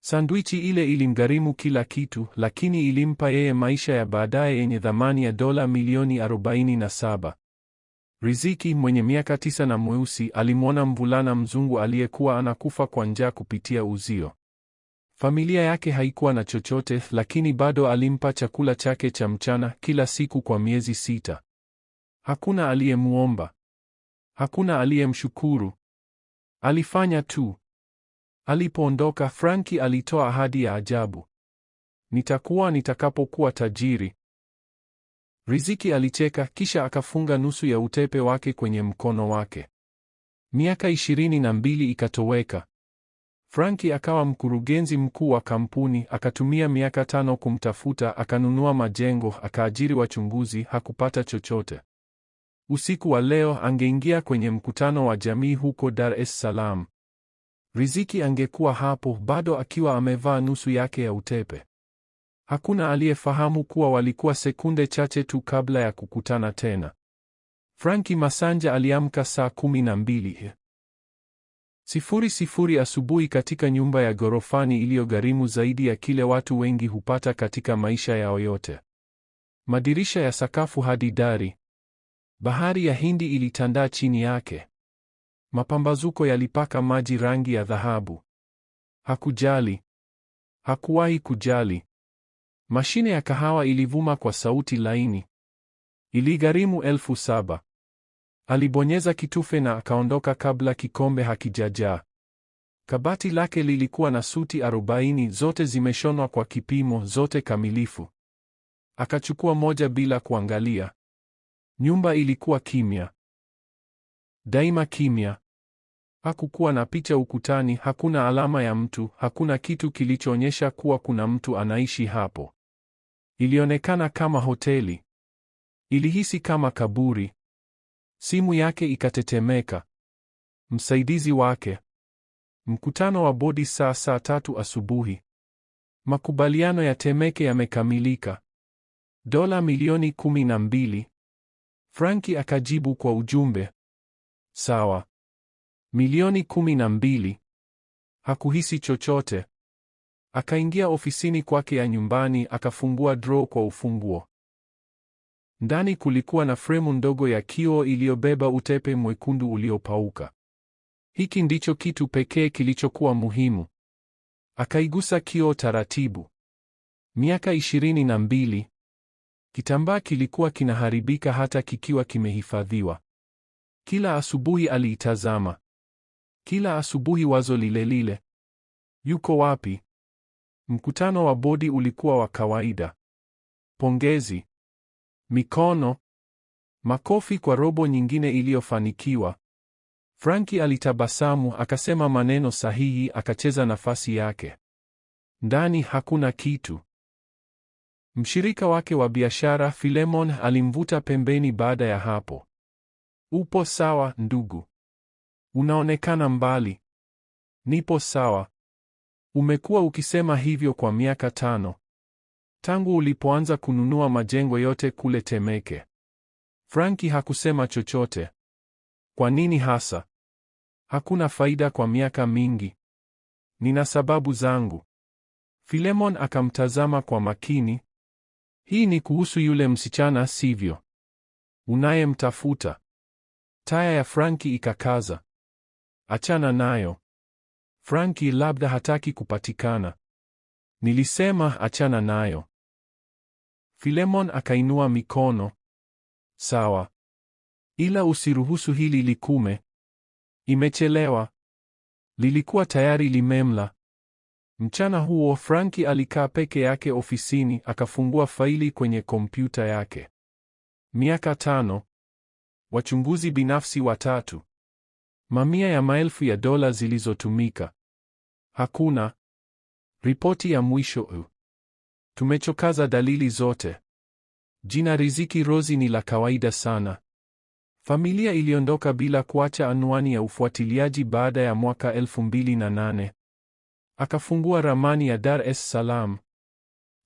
Sandwichi ile ilimgharimu kila kitu, lakini ilimpa yeye maisha ya baadaye yenye thamani ya dola milioni 47. Riziki, mwenye miaka 9 na mweusi, alimwona mvulana mzungu aliyekuwa anakufa kwa njaa kupitia uzio. Familia yake haikuwa na chochote, lakini bado alimpa chakula chake cha mchana kila siku kwa miezi 6. Hakuna aliyemuomba. Hakuna aliyemshukuru. Alifanya tu. Alipoondoka, Frankie alitoa ahadi ya ajabu. Nitakuwa nitakapokuwa tajiri. Riziki alicheka, kisha akafunga nusu ya utepe wake kwenye mkono wake. Miaka 22 ikatoweka. Frankie akawa mkurugenzi mkuu wa kampuni, akatumia miaka 5 kumtafuta, akanunua majengo, akaajiri wachunguzi, hakupata chochote. Usiku wa leo angeingia kwenye mkutano wa jamii huko Dar es Salaam. Riziki angekuwa hapo bado akiwa amevaa nusu yake ya utepe. Hakuna aliyefahamu kuwa walikuwa sekunde chache tu kabla ya kukutana tena. Frankie Masanja aliamka saa 12:00 asubuhi katika nyumba ya ghorofani iliyogharimu zaidi ya kile watu wengi hupata katika maisha yao yote. Madirisha ya sakafu hadi dari. Bahari ya Hindi ilitandaa chini yake. Mapambazuko yalipaka maji rangi ya dhahabu. Hakujali. Hakuwahi kujali. Mashine ya kahawa ilivuma kwa sauti laini. Iligharimu 7,000. Alibonyeza kitufe na akaondoka kabla kikombe hakijajaa. Kabati lake lilikuwa na suti 40, zote zimeshonwa kwa kipimo, zote kamilifu. Akachukua moja bila kuangalia. Nyumba ilikuwa kimya. Daima kimya. Hakukuwa na picha ukutani, hakuna alama ya mtu, hakuna kitu kilichoonyesha kuwa kuna mtu anaishi hapo. Ilionekana kama hoteli. Ilihisi kama kaburi. Simu yake ikatetemeka. Msaidizi wake. Mkutano wa bodi saa 3 asubuhi. Makubaliano ya Temeke yamekamilika. Dola milioni 12. Frankie akajibu kwa ujumbe. Sawa. Milioni 12. Hakuhisi chochote. Akaingia ofisini kwake ya nyumbani, akafungua draw kwa ufunguo. Ndani kulikuwa na fremu ndogo ya kioo iliyobeba utepe mwekundu uliopauka. Hiki ndicho kitu pekee kilichokuwa muhimu. Akaigusa kioo taratibu. Miaka 22. Kitambaa kilikuwa kinaharibika hata kikiwa kimehifadhiwa. Kila asubuhi aliitazama. Kila asubuhi wazo lile lile. Yuko wapi? Mkutano wa bodi ulikuwa wa kawaida. Pongezi. Mikono. Makofi kwa robo nyingine iliyofanikiwa. Frankie alitabasamu, akasema maneno sahihi, akacheza nafasi yake. Ndani hakuna kitu. Mshirika wake wa biashara, Philemon, alimvuta pembeni baada ya hapo. Upo sawa, ndugu? Unaonekana mbali. Nipo sawa. Umekuwa ukisema hivyo kwa miaka 5. Tangu ulipoanza kununua majengo yote kule Temeke. Frankie hakusema chochote. Kwa nini hasa? Hakuna faida kwa miaka mingi. Nina sababu zangu. Philemon akamtazama kwa makini. Hii ni kuhusu yule msichana, sivyo? Unayemtafuta. Taya ya Frankie ikakaza. Achana nayo. Frankie labda hataki kupatikana. Nilisema achana nayo. Philemon akainua mikono. Sawa. Ila usiruhusu hili likume. Imechelewa. Lilikuwa tayari limemla. Mchana huo Frankie alikaa peke yake ofisini, akafungua faili kwenye kompyuta yake. Miaka 5. Wachunguzi binafsi 3. Mamia ya maelfu ya dola zilizotumika. Hakuna. Ripoti ya mwisho. Tumechokaza dalili zote. Jina Riziki Rozi ni la kawaida sana. Familia iliondoka bila kuacha anwani ya ufuatiliaji baada ya mwaka 2008. Akafungua ramani ya Dar es Salaam.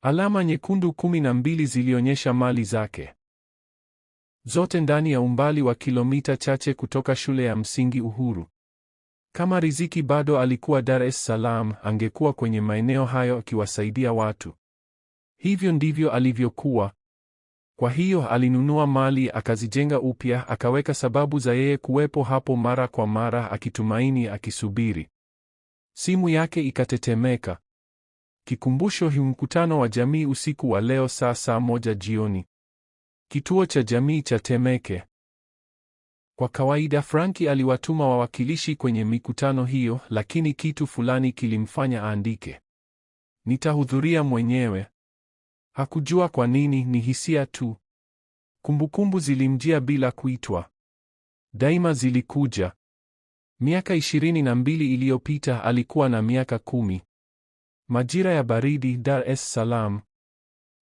Alama nyekundu 12 zilionyesha mali zake. Zote ndani ya umbali wa kilomita chache kutoka shule ya msingi Uhuru. Kama Riziki bado alikuwa Dar es Salaam, angekuwa kwenye maeneo hayo akiwasaidia watu. Hivyo ndivyo alivyokuwa. Kwa hiyo alinunua mali, akazijenga upya, akaweka sababu za yeye kuwepo hapo mara kwa mara, akitumaini, akisubiri. Simu yake ikatetemeka. Kikumbusho: mkutano wa jamii usiku wa leo saa 1 jioni. Kituo cha jamii cha Temeke. Kwa kawaida Franki aliwatuma wawakilishi kwenye mikutano hiyo, lakini kitu fulani kilimfanya aandike, nitahudhuria mwenyewe. Hakujua kwa nini, ni hisia tu. Kumbukumbu zilimjia bila kuitwa. Daima zilikuja. Miaka 22 iliyopita alikuwa na miaka 10. Majira ya baridi, Dar es Salaam.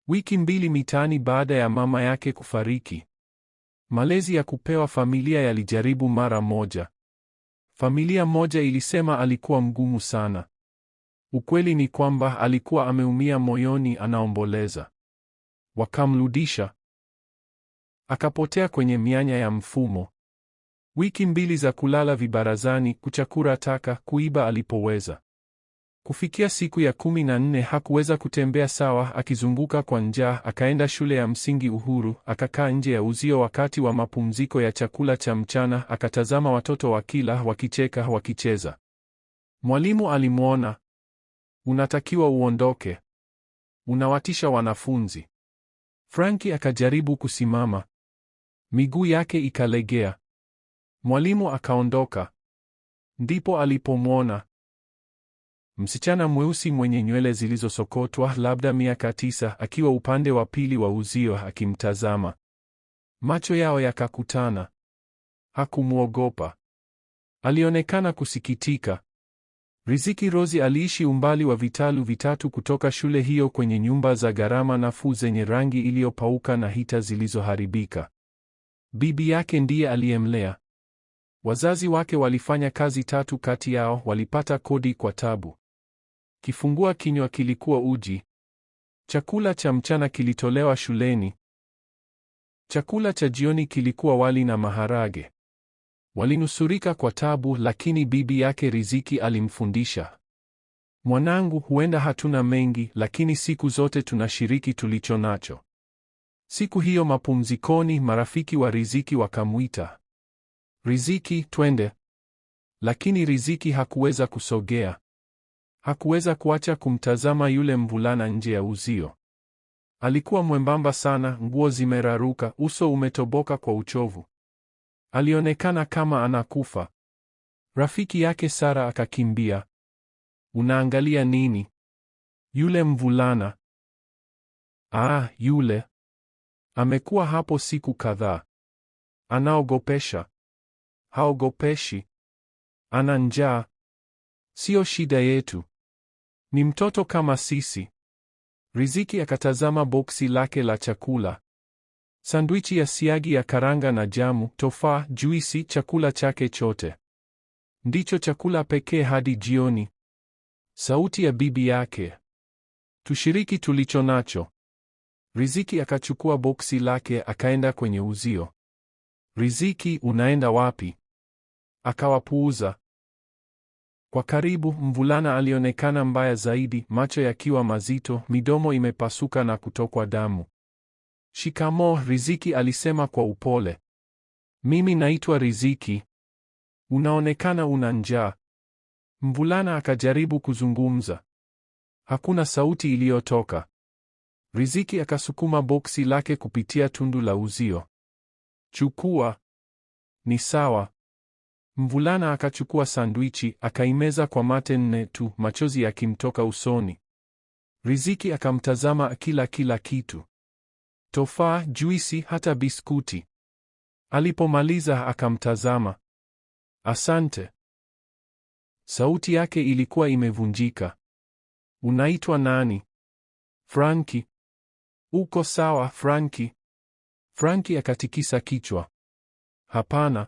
Wiki 2 mitaani baada ya mama yake kufariki. Malezi ya kupewa familia yalijaribu mara moja. Familia moja ilisema alikuwa mgumu sana. Ukweli ni kwamba alikuwa ameumia moyoni, anaomboleza. Wakamrudisha. Akapotea kwenye mianya ya mfumo. Wiki 2 za kulala vibarazani, kuchakura taka, kuiba alipoweza. Kufikia siku ya 14 hakuweza kutembea sawa, akizunguka kwa njaa. Akaenda shule ya msingi Uhuru, akakaa nje ya uzio wakati wa mapumziko ya chakula cha mchana, akatazama watoto wakila, wakicheka, wakicheza. Mwalimu alimwona. Unatakiwa uondoke. Unawatisha wanafunzi. Franki akajaribu kusimama. Miguu yake ikalegea. Mwalimu akaondoka. Ndipo alipomwona msichana mweusi mwenye nywele zilizosokotwa, labda miaka 9, akiwa upande wa pili wa uzio akimtazama. Macho yao yakakutana. Hakumwogopa. Alionekana kusikitika. Riziki Rozi aliishi umbali wa vitalu 3 kutoka shule hiyo, kwenye nyumba za gharama nafuu zenye rangi iliyopauka na hita zilizoharibika. Bibi yake ndiye aliyemlea. Wazazi wake walifanya kazi 3 kati yao, walipata kodi kwa tabu. Kifungua kinywa kilikuwa uji. Chakula cha mchana kilitolewa shuleni. Chakula cha jioni kilikuwa wali na maharage. Walinusurika kwa tabu, lakini bibi yake Riziki alimfundisha, mwanangu, huenda hatuna mengi, lakini siku zote tunashiriki tulicho nacho. Siku hiyo mapumzikoni, marafiki wa Riziki wakamwita, Riziki, twende. Lakini Riziki hakuweza kusogea. Hakuweza kuacha kumtazama yule mvulana nje ya uzio. Alikuwa mwembamba sana, nguo zimeraruka, uso umetoboka kwa uchovu. Alionekana kama anakufa. Rafiki yake Sara akakimbia. Unaangalia nini? Yule mvulana. Yule. Amekuwa hapo siku kadhaa. Anaogopesha. Haogopeshi. Ana njaa. Sio shida yetu. Ni mtoto kama sisi. Riziki akatazama boksi lake la chakula. Sandwichi ya siagi ya karanga na jamu, tofaa, juisi, chakula chake chote. Ndicho chakula pekee hadi jioni. Sauti ya bibi yake. Tushiriki tulicho nacho. Riziki akachukua boksi lake akaenda kwenye uzio. Riziki, unaenda wapi? Akawapuuza. Kwa karibu, mvulana alionekana mbaya zaidi, macho yakiwa mazito, midomo imepasuka na kutokwa damu. Shikamoo, Riziki alisema kwa upole. Mimi naitwa Riziki. Unaonekana una njaa. Mvulana akajaribu kuzungumza. Hakuna sauti iliyotoka. Riziki akasukuma boksi lake kupitia tundu la uzio. Chukua. Ni sawa. Mvulana akachukua sandwichi, akaimeza kwa mate 4 tu, machozi yakimtoka usoni. Riziki akamtazama akila kila kitu. Tofaa, juisi, hata biskuti. Alipomaliza akamtazama. Asante. Sauti yake ilikuwa imevunjika. Unaitwa nani? Franki. Uko sawa, Franki? Franki akatikisa kichwa. Hapana.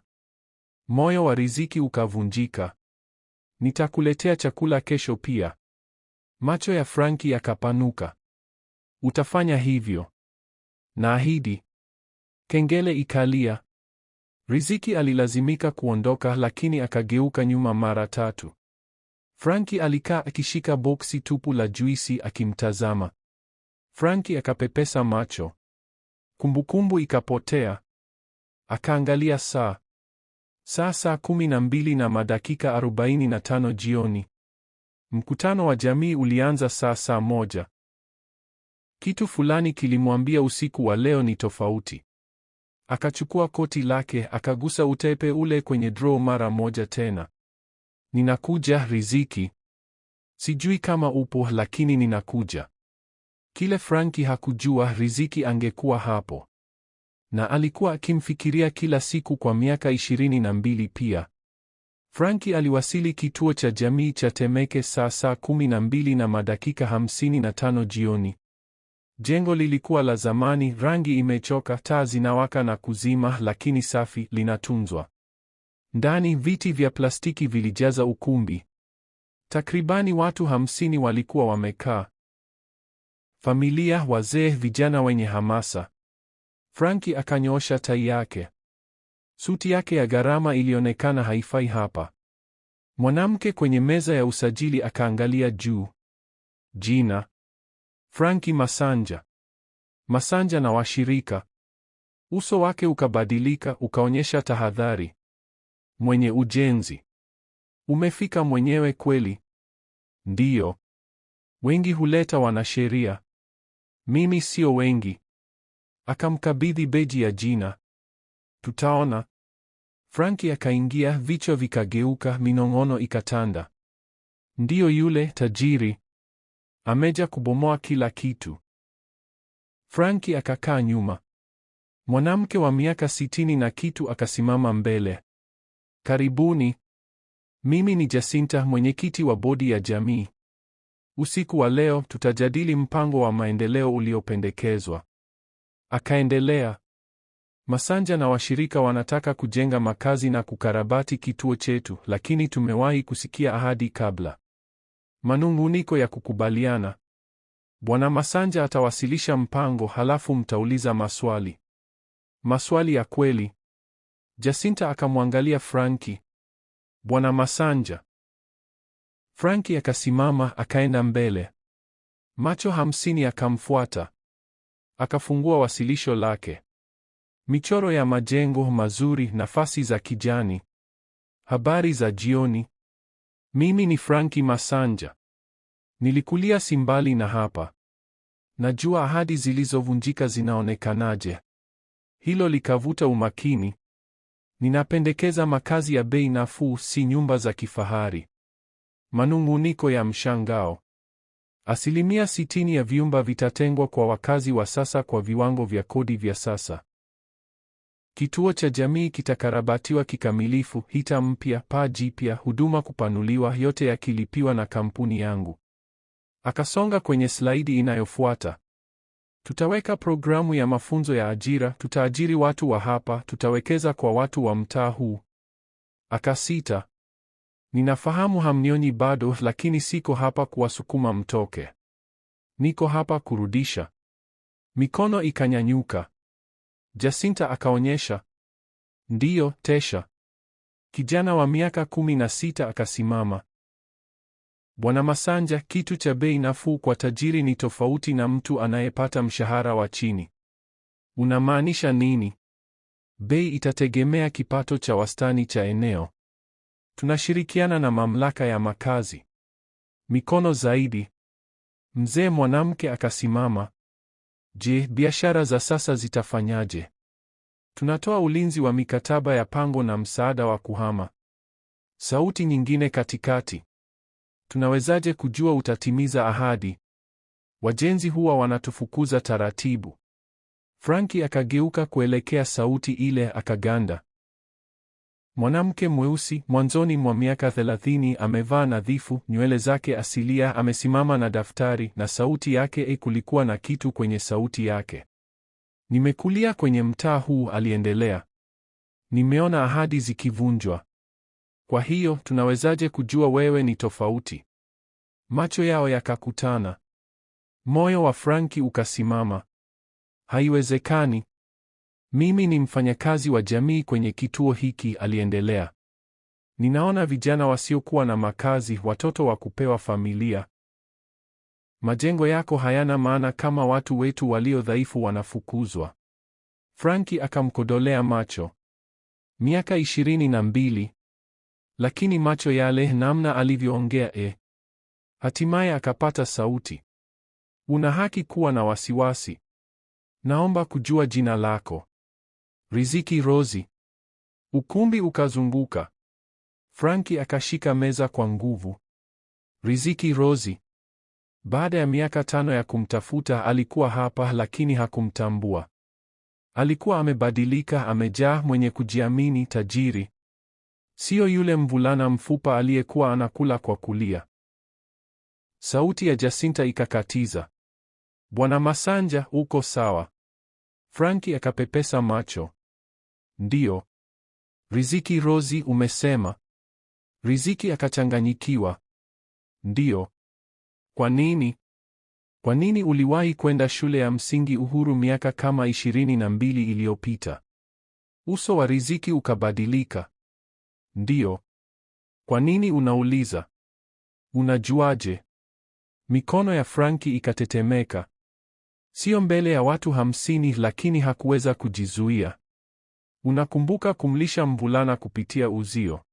Moyo wa Riziki ukavunjika. Nitakuletea chakula kesho pia. Macho ya Franki yakapanuka. Utafanya hivyo? Naahidi. Kengele ikalia. Riziki alilazimika kuondoka, lakini akageuka nyuma mara tatu. Frankie alikaa akishika boksi tupu la juisi akimtazama. Frankie akapepesa macho. Kumbukumbu ikapotea. Akaangalia saa. Saa 12:45 jioni. Mkutano wa jamii ulianza saa 1. Kitu fulani kilimwambia usiku wa leo ni tofauti. Akachukua koti lake, akagusa utepe ule kwenye draw mara moja tena. Ninakuja, Riziki. Sijui kama upo, lakini ninakuja. Kile Frankie hakujua, Riziki angekuwa hapo. Na alikuwa akimfikiria kila siku kwa miaka 22 pia. Frankie aliwasili kituo cha jamii cha Temeke saa 12:55 jioni. Jengo lilikuwa la zamani, rangi imechoka, taa zinawaka na kuzima, lakini safi, linatunzwa. Ndani viti vya plastiki vilijaza ukumbi. Takribani watu 50 walikuwa wamekaa. Familia, wazee, vijana wenye hamasa. Frankie akanyoosha tai yake. Suti yake ya gharama ilionekana haifai hapa. Mwanamke kwenye meza ya usajili akaangalia juu. Jina: Frankie Masanja. Masanja na washirika. Uso wake ukabadilika, ukaonyesha tahadhari. Mwenye ujenzi. Umefika mwenyewe kweli? Ndiyo. Wengi huleta wanasheria. Mimi sio wengi. Akamkabidhi beji ya jina. Tutaona. Frankie akaingia, vichwa vikageuka, minong'ono ikatanda. Ndiyo yule tajiri. Ameja kubomoa kila kitu. Frankie akakaa nyuma. Mwanamke wa miaka 60 na kitu akasimama mbele. Karibuni. Mimi ni Jacinta, mwenyekiti wa bodi ya jamii. Usiku wa leo tutajadili mpango wa maendeleo uliopendekezwa. Akaendelea. Masanja na washirika wanataka kujenga makazi na kukarabati kituo chetu, lakini tumewahi kusikia ahadi kabla. Manung'uniko ya kukubaliana. Bwana Masanja atawasilisha mpango, halafu mtauliza maswali. Maswali ya kweli. Jacinta akamwangalia Frankie. Bwana Masanja. Frankie akasimama, akaenda mbele. Macho 50 yakamfuata. Akafungua wasilisho lake. Michoro ya majengo mazuri, nafasi za kijani. Habari za jioni. Mimi ni Frankie Masanja. Nilikulia simbali na hapa. Najua ahadi zilizovunjika zinaonekanaje. Hilo likavuta umakini. Ninapendekeza makazi ya bei nafuu, si nyumba za kifahari. Manung'uniko ya mshangao. 60% ya vyumba vitatengwa kwa wakazi wa sasa kwa viwango vya kodi vya sasa. Kituo cha jamii kitakarabatiwa kikamilifu, hita mpya, paa jipya, huduma kupanuliwa, yote yakilipiwa na kampuni yangu. Akasonga kwenye slaidi inayofuata. Tutaweka programu ya mafunzo ya ajira, tutaajiri watu wa hapa, tutawekeza kwa watu wa mtaa huu. Akasita. Ninafahamu hamnioni bado, lakini siko hapa kuwasukuma mtoke. Niko hapa kurudisha. Mikono ikanyanyuka. Jacinta akaonyesha. Ndiyo, Tesha. Kijana wa miaka 16 akasimama. Bwana Masanja, kitu cha bei nafuu kwa tajiri ni tofauti na mtu anayepata mshahara wa chini. Unamaanisha nini? Bei itategemea kipato cha wastani cha eneo. Tunashirikiana na mamlaka ya makazi. Mikono zaidi. Mzee mwanamke akasimama. Je, biashara za sasa zitafanyaje? Tunatoa ulinzi wa mikataba ya pango na msaada wa kuhama. Sauti nyingine katikati. Tunawezaje kujua utatimiza ahadi? Wajenzi huwa wanatufukuza taratibu. Frankie akageuka kuelekea sauti ile, akaganda. Mwanamke mweusi, mwanzoni mwa miaka 30, amevaa nadhifu, nywele zake asilia, amesimama na daftari, na sauti yake, kulikuwa na kitu kwenye sauti yake. Nimekulia kwenye mtaa huu, aliendelea. Nimeona ahadi zikivunjwa. Kwa hiyo, tunawezaje kujua wewe ni tofauti? Macho yao yakakutana. Moyo wa Frankie ukasimama. Haiwezekani. Mimi ni mfanyakazi wa jamii kwenye kituo hiki, aliendelea. Ninaona vijana wasiokuwa na makazi, watoto wa kupewa familia. Majengo yako hayana maana kama watu wetu walio dhaifu wanafukuzwa. Franki akamkodolea macho. Miaka 22. Lakini macho yale, namna alivyoongea, Hatimaye akapata sauti. Una haki kuwa na wasiwasi. Naomba kujua jina lako. Riziki Rozi. Ukumbi ukazunguka. Franki akashika meza kwa nguvu. Riziki Rozi. Baada ya miaka 5 ya kumtafuta alikuwa hapa, lakini hakumtambua. Alikuwa amebadilika, amejaa, mwenye kujiamini, tajiri. Sio yule mvulana mfupa aliyekuwa anakula kwa kulia. Sauti ya Jacinta ikakatiza. Bwana Masanja, uko sawa? Franki akapepesa macho. Ndiyo. Riziki Rozi, umesema? Riziki akachanganyikiwa. Ndiyo. Kwa nini? Kwa nini uliwahi kwenda shule ya msingi Uhuru miaka kama 22 iliyopita? Uso wa Riziki ukabadilika. Ndiyo. Kwa nini unauliza? Unajuaje? Mikono ya Franki ikatetemeka. Sio mbele ya watu 50, lakini hakuweza kujizuia. Unakumbuka kumlisha mvulana kupitia uzio?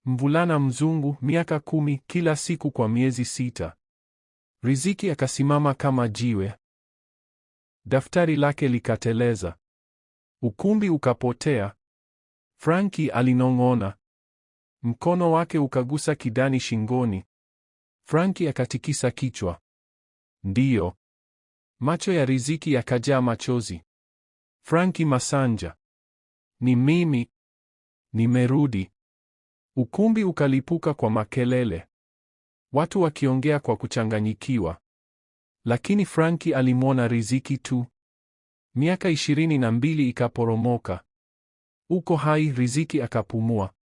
Mvulana mzungu, miaka 10, kila siku kwa miezi 6. Riziki akasimama kama jiwe. Daftari lake likateleza. Ukumbi ukapotea. Franki alinong'ona. Mkono wake ukagusa kidani shingoni. Franki akatikisa kichwa. Ndiyo. Macho ya Riziki yakajaa machozi. Franki Masanja. Ni mimi. Nimerudi. Ukumbi ukalipuka kwa makelele. Watu wakiongea kwa kuchanganyikiwa. Lakini Franki alimwona Riziki tu. Miaka 22 ikaporomoka. Uko hai? Riziki akapumua.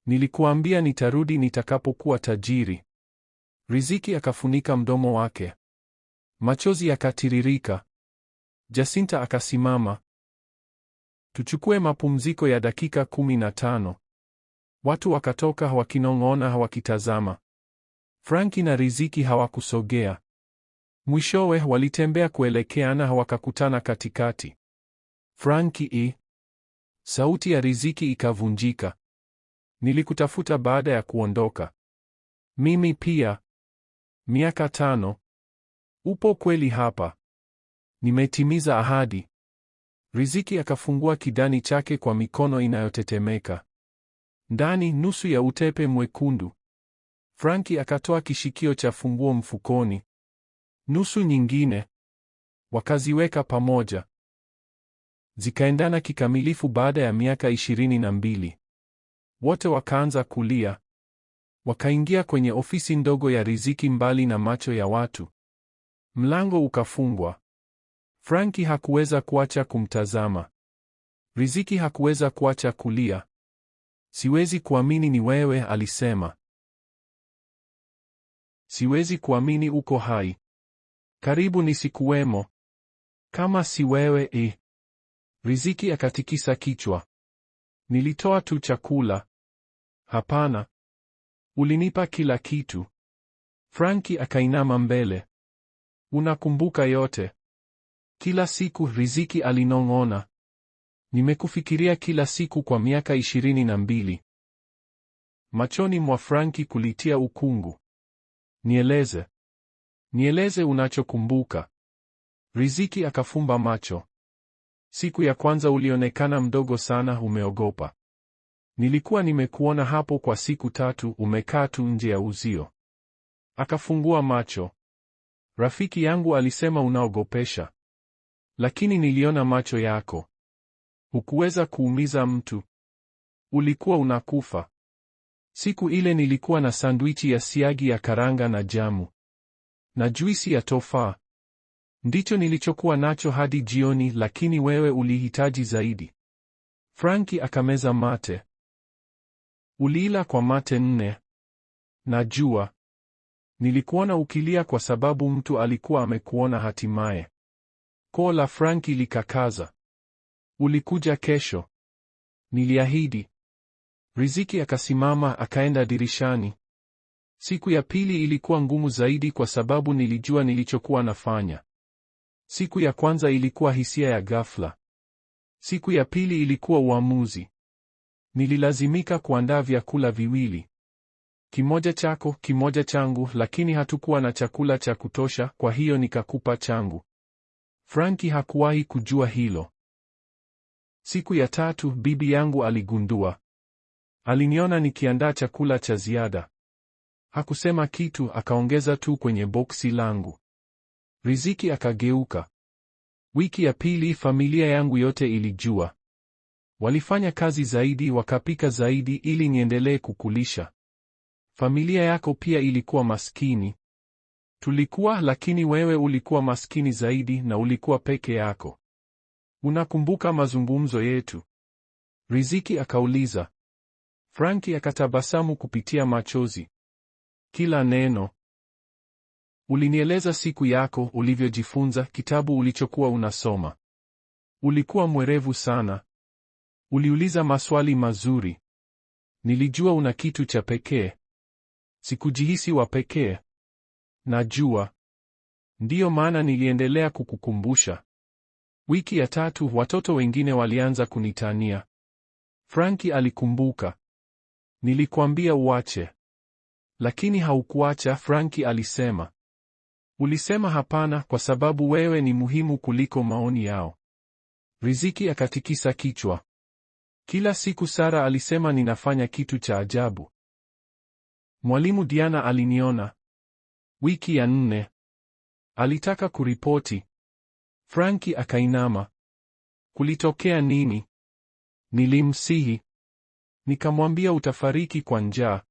Nilikuambia nitarudi nitakapokuwa tajiri. Riziki akafunika mdomo wake. Machozi yakatiririka. Jacinta akasimama. Tuchukue mapumziko ya dakika 15. Watu wakatoka wakinong'ona, wakitazama. Franki na Riziki hawakusogea. Mwishowe walitembea kuelekeana, wakakutana katikati. Franki. Sauti ya Riziki ikavunjika. Nilikutafuta baada ya kuondoka. Mimi pia. Miaka 5. Upo kweli hapa? Nimetimiza ahadi. Riziki akafungua kidani chake kwa mikono inayotetemeka. Ndani nusu ya utepe mwekundu. Franki akatoa kishikio cha funguo mfukoni. Nusu nyingine. Wakaziweka pamoja. Zikaendana kikamilifu baada ya miaka 22. Wote wakaanza kulia. Wakaingia kwenye ofisi ndogo ya Riziki mbali na macho ya watu. Mlango ukafungwa. Franki hakuweza kuacha kumtazama. Riziki hakuweza kuacha kulia. Siwezi kuamini ni wewe, alisema. Siwezi kuamini uko hai. Karibu nisikuwemo. Kama si wewe. Riziki akatikisa kichwa. Nilitoa tu chakula. Hapana. Ulinipa kila kitu. Franki akainama mbele. Unakumbuka yote? Kila siku, Riziki alinong'ona. Nimekufikiria kila siku kwa miaka 22. Machoni mwa Franki kulitia ukungu. Nieleze. Nieleze unachokumbuka. Riziki akafumba macho. Siku ya kwanza ulionekana mdogo sana, umeogopa. Nilikuwa nimekuona hapo kwa siku 3, umekaa tu nje ya uzio. Akafungua macho. Rafiki yangu alisema unaogopesha. Lakini niliona macho yako. Hukuweza kuumiza mtu. Ulikuwa unakufa. Siku ile nilikuwa na sandwichi ya siagi ya karanga na jamu. Na juisi ya tofaa. Ndicho nilichokuwa nacho hadi jioni, lakini wewe ulihitaji zaidi. Franki akameza mate. Uliila kwa mate 4. Najua. Nilikuona ukilia kwa sababu mtu alikuwa amekuona hatimaye. Koo la Franki likakaza. Ulikuja kesho. Niliahidi. Riziki akasimama akaenda dirishani. Siku ya pili ilikuwa ngumu zaidi kwa sababu nilijua nilichokuwa nafanya. Siku ya kwanza ilikuwa hisia ya ghafla. Siku ya pili ilikuwa uamuzi. Nililazimika kuandaa vyakula viwili. Kimoja chako, kimoja changu, lakini hatukuwa na chakula cha kutosha, kwa hiyo nikakupa changu. Franki hakuwahi kujua hilo. Siku ya tatu bibi yangu aligundua. Aliniona nikiandaa chakula cha ziada. Hakusema kitu, akaongeza tu kwenye boksi langu. Riziki akageuka. Wiki ya pili familia yangu yote ilijua. Walifanya kazi zaidi, wakapika zaidi ili niendelee kukulisha. Familia yako pia ilikuwa maskini. Tulikuwa, lakini wewe ulikuwa maskini zaidi na ulikuwa peke yako. Unakumbuka mazungumzo yetu? Riziki akauliza. Franki akatabasamu kupitia machozi. Kila neno. Ulinieleza siku yako, ulivyojifunza, kitabu ulichokuwa unasoma. Ulikuwa mwerevu sana. Uliuliza maswali mazuri. Nilijua una kitu cha pekee. Sikujihisi wa pekee. Najua. Ndiyo maana niliendelea kukukumbusha. Wiki ya tatu watoto wengine walianza kunitania. Franki alikumbuka. Nilikwambia uache. Lakini haukuacha, Franki alisema. Ulisema hapana kwa sababu wewe ni muhimu kuliko maoni yao. Riziki akatikisa kichwa. Kila siku Sara alisema ninafanya kitu cha ajabu. Mwalimu Diana aliniona. Wiki ya 4. Alitaka kuripoti. Franki akainama. Kulitokea nini? Nilimsihi. Nikamwambia utafariki kwa njaa.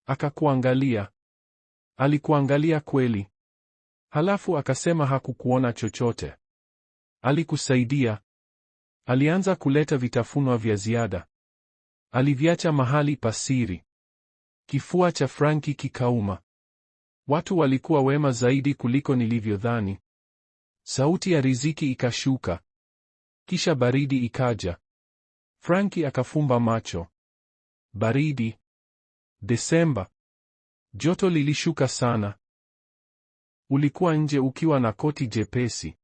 Akakuangalia. Alikuangalia kweli. Halafu akasema hakukuona chochote. Alikusaidia. Alianza kuleta vitafunwa vya ziada. Aliviacha mahali pasiri. Kifua cha Franki kikauma. Watu walikuwa wema zaidi kuliko nilivyodhani. Sauti ya Riziki ikashuka. Kisha baridi ikaja. Franki akafumba macho. Baridi. Desemba. Joto lilishuka sana. Ulikuwa nje ukiwa na koti jepesi.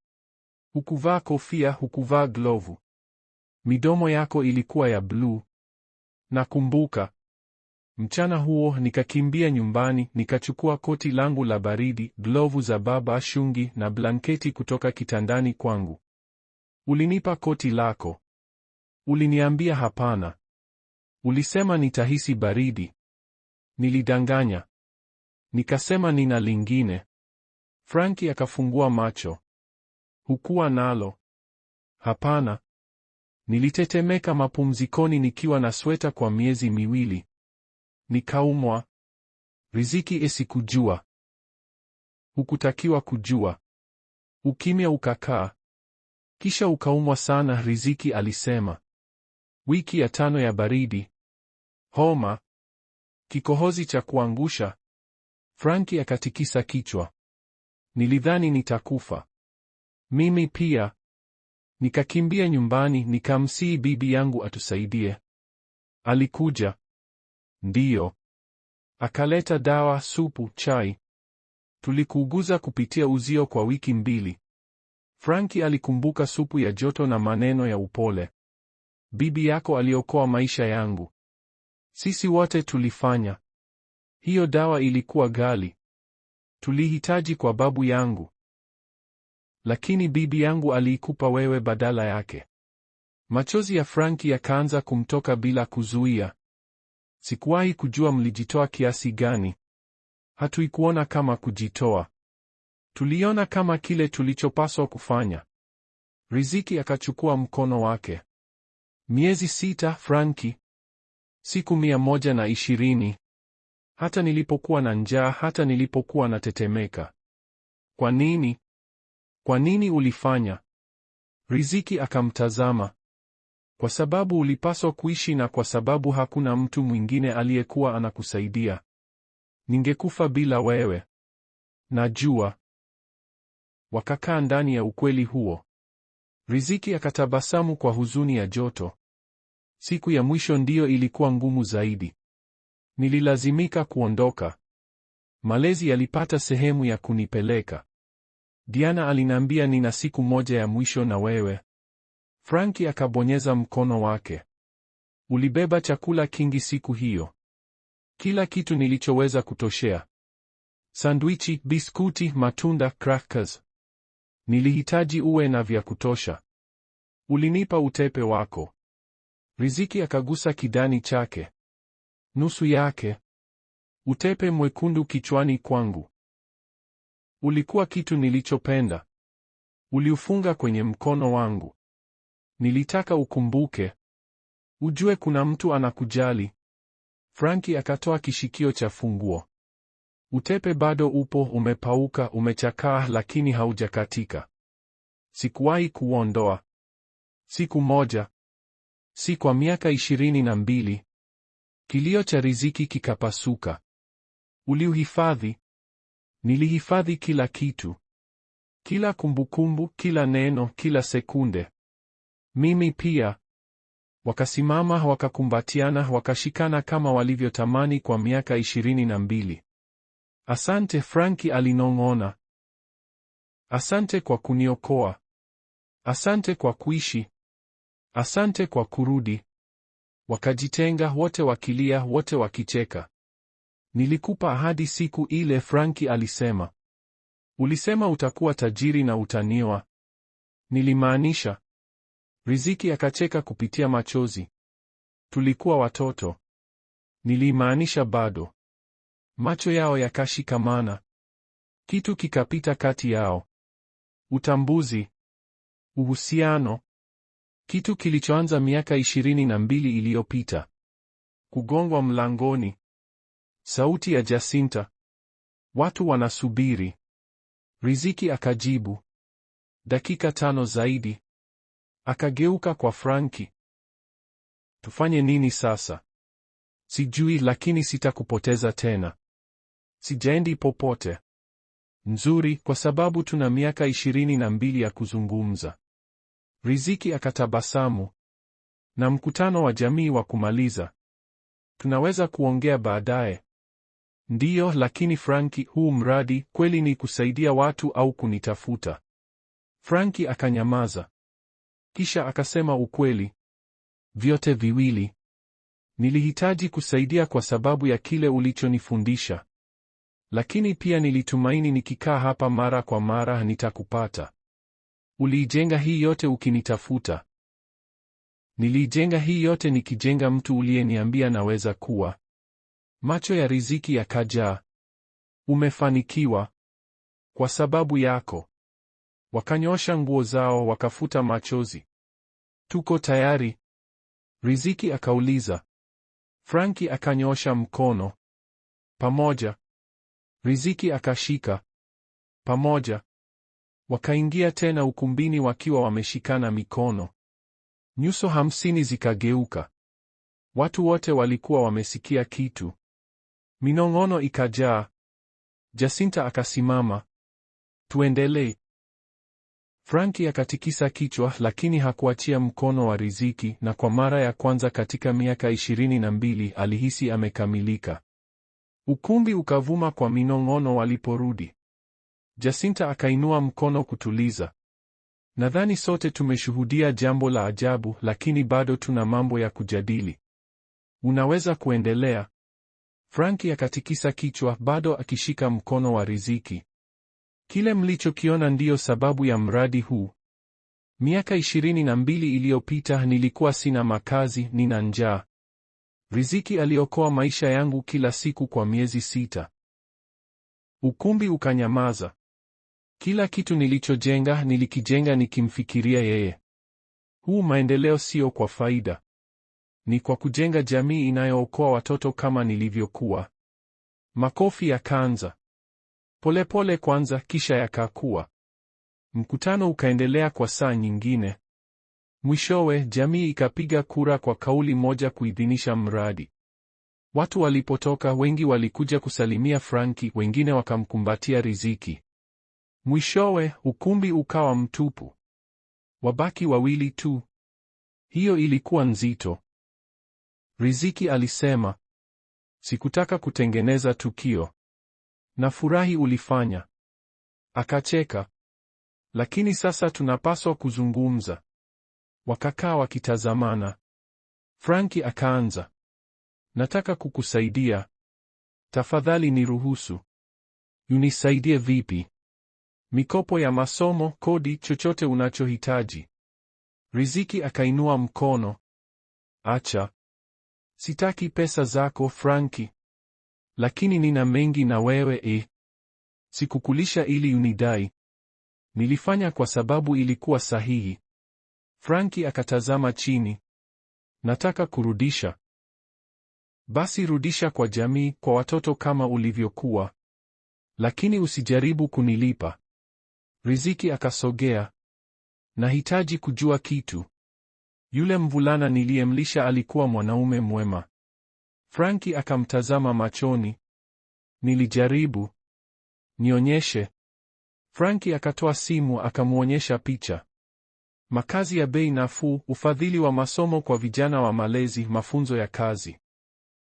Hukuvaa kofia, hukuvaa glovu. Midomo yako ilikuwa ya bluu. Nakumbuka. Mchana huo nikakimbia nyumbani, nikachukua koti langu la baridi, glovu za baba, shungi na blanketi kutoka kitandani kwangu. Ulinipa koti lako. Uliniambia hapana. Ulisema nitahisi baridi. Nilidanganya. Nikasema nina lingine. Franki akafungua macho. Hukuwa nalo? Hapana. Nilitetemeka mapumzikoni nikiwa na sweta kwa miezi 2. Nikaumwa. Riziki sikujua. Hukutakiwa kujua. Ukimya ukakaa. Kisha ukaumwa sana, Riziki alisema. Wiki ya 5 ya baridi. Homa. Kikohozi cha kuangusha. Franki akatikisa kichwa. Nilidhani nitakufa. Mimi pia. Nikakimbia nyumbani, nikamsihi bibi yangu atusaidie. Alikuja. Ndiyo. Akaleta dawa, supu, chai. Tulikuuguza kupitia uzio kwa wiki 2. Franki alikumbuka supu ya joto na maneno ya upole. Bibi yako aliokoa maisha yangu. Sisi wote tulifanya. Hiyo dawa ilikuwa ghali. Tulihitaji kwa babu yangu. Lakini bibi yangu aliikupa wewe badala yake. Machozi ya Franki yakaanza kumtoka bila kuzuia. Sikuwahi kujua mlijitoa kiasi gani. Hatuikuona kama kujitoa. Tuliona kama kile tulichopaswa kufanya. Riziki akachukua mkono wake. Miezi 6, Franki. Siku 120. Hata nilipokuwa na njaa, hata nilipokuwa natetemeka. Kwa nini? Kwa nini ulifanya? Riziki akamtazama. Kwa sababu ulipaswa kuishi na kwa sababu hakuna mtu mwingine aliyekuwa anakusaidia. Ningekufa bila wewe. Najua. Wakakaa ndani ya ukweli huo. Riziki akatabasamu kwa huzuni ya joto. Siku ya mwisho ndiyo ilikuwa ngumu zaidi. Nililazimika kuondoka. Malezi yalipata sehemu ya kunipeleka. Diana aliniambia nina siku moja ya mwisho na wewe. Franki akabonyeza mkono wake. Ulibeba chakula kingi siku hiyo. Kila kitu nilichoweza kutoshea. Sandwichi, biskuti, matunda, crackers. Nilihitaji uwe na vya kutosha. Ulinipa utepe wako. Riziki akagusa kidani chake. Nusu yake. Utepe mwekundu kichwani kwangu. Ulikuwa kitu nilichopenda. Uliufunga kwenye mkono wangu. Nilitaka ukumbuke. Ujue kuna mtu anakujali. Franki akatoa kishikio cha funguo. Utepe bado upo, umepauka, umechakaa, lakini haujakatika. Sikuwahi kuondoa. Siku moja. Si kwa miaka 22. Kilio cha Riziki kikapasuka. Uliuhifadhi. Nilihifadhi kila kitu. Kila kumbukumbu, kila neno, kila sekunde. Mimi pia. Wakasimama, wakakumbatiana, wakashikana kama walivyotamani kwa miaka 22. Asante, Franki alinong'ona. Asante kwa kuniokoa. Asante kwa kuishi. Asante kwa kurudi. Wakajitenga, wote wakilia, wote wakicheka. Nilikupa ahadi siku ile, Franki alisema. Ulisema utakuwa tajiri na utanioa. Nilimaanisha. Riziki akacheka kupitia machozi. Tulikuwa watoto. Nilimaanisha bado. Macho yao yakashikamana. Kitu kikapita kati yao. Utambuzi. Uhusiano. Kitu kilichoanza miaka 22 iliyopita. Kugongwa mlangoni. Sauti ya Jacinta. Watu wanasubiri. Riziki akajibu. Dakika 5 zaidi. Akageuka kwa Franki. Tufanye nini sasa? Sijui, lakini sitakupoteza tena. Sijaendi popote. Nzuri, kwa sababu tuna miaka 22 ya kuzungumza. Riziki akatabasamu. Na mkutano wa jamii wa kumaliza. Tunaweza kuongea baadaye. Ndiyo, lakini Franki, huu mradi kweli ni kusaidia watu au kunitafuta? Franki akanyamaza. Kisha akasema ukweli. Vyote viwili. Nilihitaji kusaidia kwa sababu ya kile ulichonifundisha. Lakini pia nilitumaini nikikaa hapa mara kwa mara nitakupata. Uliijenga hii yote ukinitafuta. Niliijenga hii yote nikijenga mtu uliyeniambia naweza kuwa. Macho ya Riziki yakajaa. Umefanikiwa. Kwa sababu yako. Wakanyosha nguo zao, wakafuta machozi. Tuko tayari? Riziki akauliza. Franki akanyosha mkono. Pamoja. Riziki akashika. Pamoja. Wakaingia tena ukumbini wakiwa wameshikana mikono. Nyuso 50 zikageuka. Watu wote walikuwa wamesikia kitu. Minong'ono ikajaa. Jacinta akasimama. Tuendelee. Franki akatikisa kichwa, lakini hakuachia mkono wa Riziki, na kwa mara ya kwanza katika miaka 22 alihisi amekamilika. Ukumbi ukavuma kwa minong'ono waliporudi. Jacinta akainua mkono kutuliza. Nadhani sote tumeshuhudia jambo la ajabu, lakini bado tuna mambo ya kujadili. Unaweza kuendelea. Franki akatikisa kichwa, bado akishika mkono wa Riziki. Kile mlichokiona ndiyo sababu ya mradi huu. Miaka 22 iliyopita nilikuwa sina makazi, nina njaa. Riziki aliokoa maisha yangu kila siku kwa miezi 6. Ukumbi ukanyamaza. Kila kitu nilichojenga nilikijenga nikimfikiria yeye. Huu maendeleo sio kwa faida. Ni kwa kujenga jamii inayookoa watoto kama nilivyokuwa. Makofi yakaanza. Polepole kwanza, kisha yakakua. Mkutano ukaendelea kwa saa nyingine. Mwishowe, jamii ikapiga kura kwa kauli moja kuidhinisha mradi. Watu walipotoka, wengi walikuja kusalimia Franki, wengine wakamkumbatia Riziki. Mwishowe, ukumbi ukawa mtupu. Wabaki wawili tu. Hiyo ilikuwa nzito. Riziki alisema, sikutaka kutengeneza tukio. Nafurahi ulifanya. Akacheka. Lakini sasa tunapaswa kuzungumza. Wakakaa wakitazamana. Franki akaanza. Nataka kukusaidia. Tafadhali niruhusu. Unisaidie vipi? Mikopo ya masomo, kodi, chochote unachohitaji. Riziki akainua mkono. Acha. Sitaki pesa zako, Franki. Lakini nina mengi na wewe. Sikukulisha ili unidai. Nilifanya kwa sababu ilikuwa sahihi. Franki akatazama chini. Nataka kurudisha. Basi rudisha kwa jamii, kwa watoto kama ulivyokuwa. Lakini usijaribu kunilipa. Riziki akasogea. Nahitaji kujua kitu. Yule mvulana niliyemlisha alikuwa mwanaume mwema. Franki akamtazama machoni. Nilijaribu. Nionyeshe. Franki akatoa simu akamwonyesha picha. Makazi ya bei nafuu, ufadhili wa masomo kwa vijana wa malezi, mafunzo ya kazi.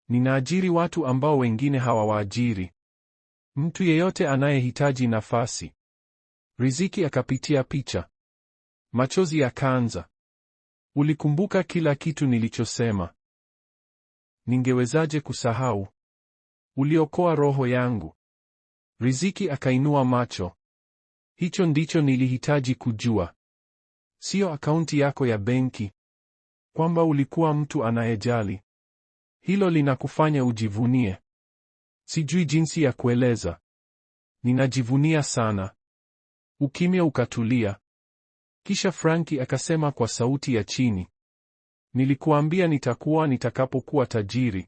Ninaajiri watu ambao wengine hawawaajiri. Mtu yeyote anayehitaji nafasi. Riziki akapitia picha. Machozi yakaanza. Ulikumbuka kila kitu nilichosema. Ningewezaje kusahau? Uliokoa roho yangu. Riziki akainua macho. Hicho ndicho nilihitaji kujua. Sio akaunti yako ya benki. Kwamba ulikuwa mtu anayejali. Hilo linakufanya ujivunie. Sijui jinsi ya kueleza. Ninajivunia sana. Ukimya ukatulia. Kisha Franki akasema kwa sauti ya chini. Nilikuambia nitakuwa nitakapokuwa tajiri.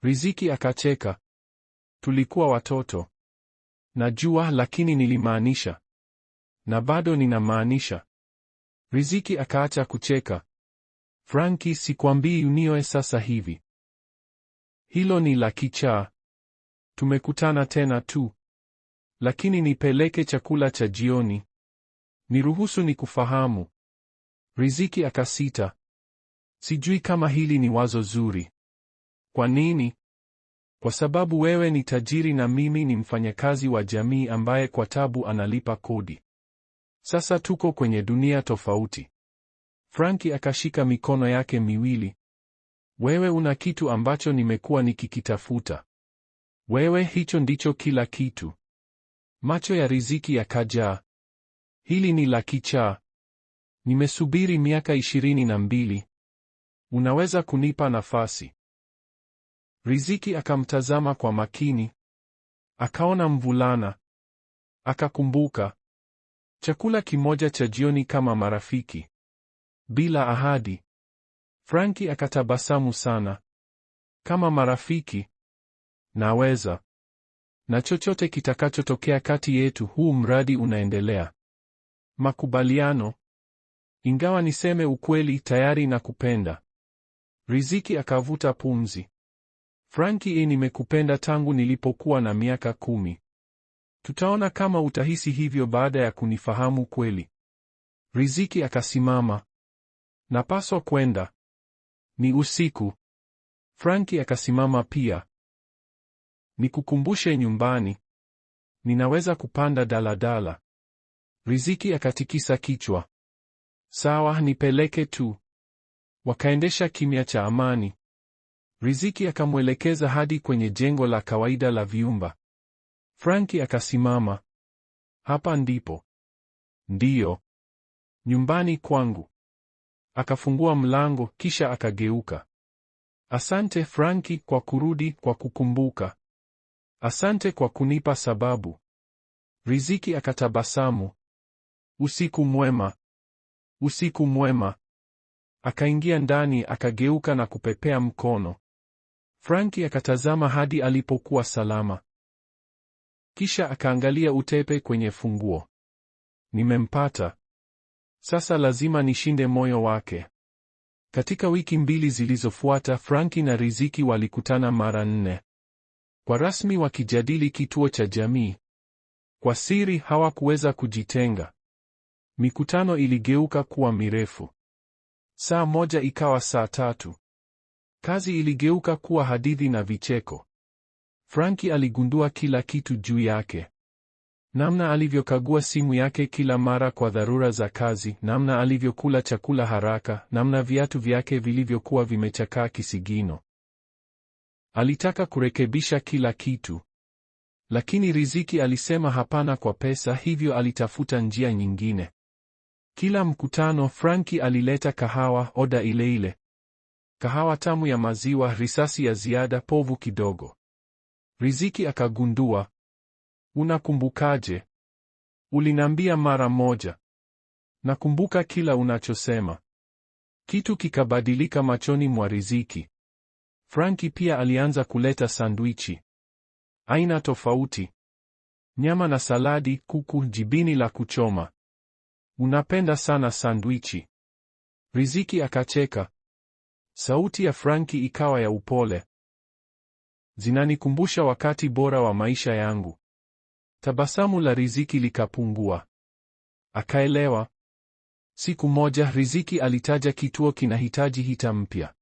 Riziki akacheka. Tulikuwa watoto. Najua, lakini nilimaanisha. Na bado ninamaanisha. Riziki akaacha kucheka. Franki, sikwambii unioe sasa hivi. Hilo ni la kichaa. Tumekutana tena tu. Lakini nipeleke chakula cha jioni. Niruhusu nikufahamu. Riziki akasita. Sijui kama hili ni wazo zuri. Kwa nini? Kwa sababu wewe ni tajiri na mimi ni mfanyakazi wa jamii ambaye kwa tabu analipa kodi. Sasa tuko kwenye dunia tofauti. Franki akashika mikono yake miwili. Wewe una kitu ambacho nimekuwa nikikitafuta. Wewe, hicho ndicho kila kitu. Macho ya Riziki yakajaa. Hili ni la kichaa. Nimesubiri miaka 22. Unaweza kunipa nafasi? Riziki akamtazama kwa makini. Akaona mvulana. Akakumbuka. Chakula kimoja cha jioni kama marafiki. Bila ahadi. Franki akatabasamu sana. Kama marafiki? Naweza. Na chochote kitakachotokea kati yetu, huu mradi unaendelea. Makubaliano. Ingawa niseme ukweli, tayari nakupenda. Riziki akavuta pumzi. Franki, nimekupenda tangu nilipokuwa na miaka 10. Tutaona kama utahisi hivyo baada ya kunifahamu kweli. Riziki akasimama. Napaswa kwenda. Ni usiku. Franki akasimama pia. Nikukumbushe nyumbani. Ninaweza kupanda daladala. Riziki akatikisa kichwa. Sawa, nipeleke tu. Wakaendesha kimya cha amani. Riziki akamwelekeza hadi kwenye jengo la kawaida la vyumba. Franki akasimama. Hapa ndipo. Ndiyo. Nyumbani kwangu. Akafungua mlango kisha akageuka. Asante Franki kwa kurudi, kwa kukumbuka. Asante kwa kunipa sababu. Riziki akatabasamu. Usiku mwema. Usiku mwema. Akaingia ndani, akageuka na kupepea mkono. Franki akatazama hadi alipokuwa salama. Kisha akaangalia utepe kwenye funguo. Nimempata. Sasa lazima nishinde moyo wake. Katika wiki 2 zilizofuata, Franki na Riziki walikutana mara 4. Kwa rasmi wakijadili kituo cha jamii. Kwa siri hawakuweza kujitenga. Mikutano iligeuka kuwa mirefu. Saa moja ikawa saa 3. Kazi iligeuka kuwa hadithi na vicheko. Frankie aligundua kila kitu juu yake. Namna alivyokagua simu yake kila mara kwa dharura za kazi, namna alivyokula chakula haraka, namna viatu vyake vilivyokuwa vimechakaa kisigino. Alitaka kurekebisha kila kitu. Lakini Riziki alisema hapana kwa pesa, hivyo alitafuta njia nyingine. Kila mkutano Frankie alileta kahawa, oda ile ile. Kahawa tamu ya maziwa, risasi ya ziada, povu kidogo. Riziki akagundua, unakumbukaje? Uliniambia mara moja. Nakumbuka kila unachosema. Kitu kikabadilika machoni mwa Riziki. Frankie pia alianza kuleta sandwichi. Aina tofauti. Nyama na saladi, kuku, jibini la kuchoma. Unapenda sana sandwichi. Riziki akacheka. Sauti ya Frankie ikawa ya upole. Zinanikumbusha wakati bora wa maisha yangu. Tabasamu la Riziki likapungua. Akaelewa. Siku moja Riziki alitaja kituo kinahitaji hita mpya.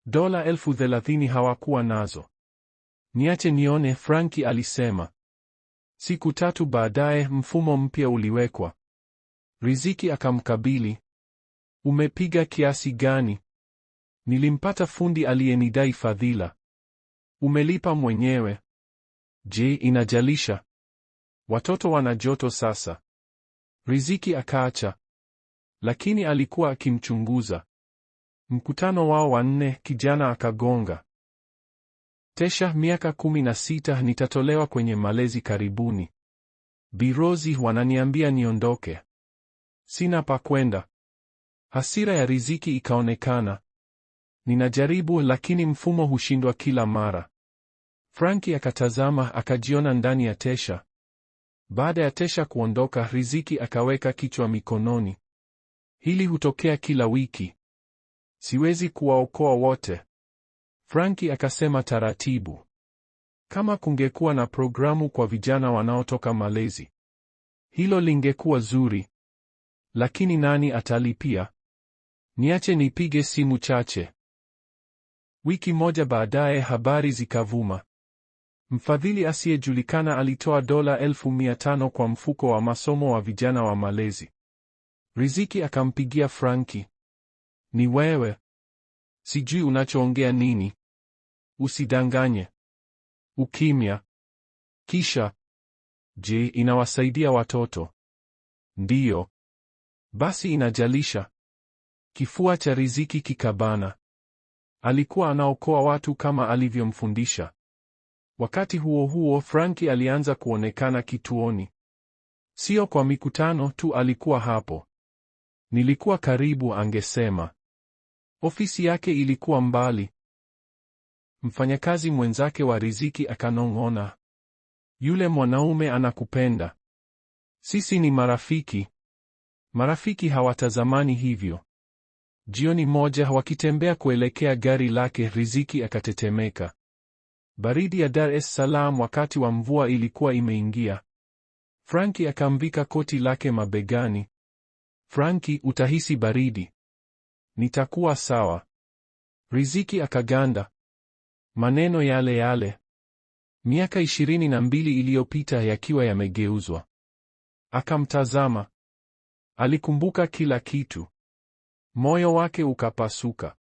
$30,000 hawakuwa nazo. Niache nione, Frankie alisema. Siku 3 baadaye mfumo mpya uliwekwa. Riziki akamkabili. Umepiga kiasi gani? Nilimpata fundi aliyenidai fadhila. Umelipa mwenyewe. Je, inajalisha? Watoto wana joto sasa. Riziki akaacha. Lakini alikuwa akimchunguza. Mkutano wao wa 4, kijana akagonga. Tesha, miaka 16, nitatolewa kwenye malezi karibuni. Birozi wananiambia niondoke. Sina pa kwenda. Hasira ya Riziki ikaonekana. Ninajaribu lakini mfumo hushindwa kila mara. Frankie akatazama, akajiona ndani ya Tesha. Baada ya Tesha kuondoka, Riziki akaweka kichwa mikononi. Hili hutokea kila wiki. Siwezi kuwaokoa wote. Frankie akasema taratibu. Kama kungekuwa na programu kwa vijana wanaotoka malezi, hilo lingekuwa zuri. Lakini nani atalipia? Niache nipige simu chache. Wiki moja baadaye habari zikavuma. Mfadhili asiyejulikana alitoa $500,000 kwa mfuko wa masomo wa vijana wa malezi. Riziki akampigia Frankie. Ni wewe? Sijui unachoongea nini. Usidanganye. Ukimya. Kisha, je, inawasaidia watoto? Ndiyo. Basi inajalisha. Kifua cha Riziki kikabana. Alikuwa anaokoa watu kama alivyomfundisha. Wakati huo huo, Frankie alianza kuonekana kituoni. Sio kwa mikutano tu, alikuwa hapo. Nilikuwa karibu, angesema. Ofisi yake ilikuwa mbali. Mfanyakazi mwenzake wa Riziki akanong'ona. Yule mwanaume anakupenda. Sisi ni marafiki. Marafiki hawatazamani hivyo. Jioni moja wakitembea kuelekea gari lake, Riziki akatetemeka. Baridi ya Dar es Salaam wakati wa mvua ilikuwa imeingia. Frankie akamvika koti lake mabegani. Frankie, utahisi baridi. Nitakuwa sawa. Riziki akaganda. Maneno yale yale. Miaka 22 iliyopita yakiwa yamegeuzwa. Akamtazama. Alikumbuka kila kitu. Moyo wake ukapasuka.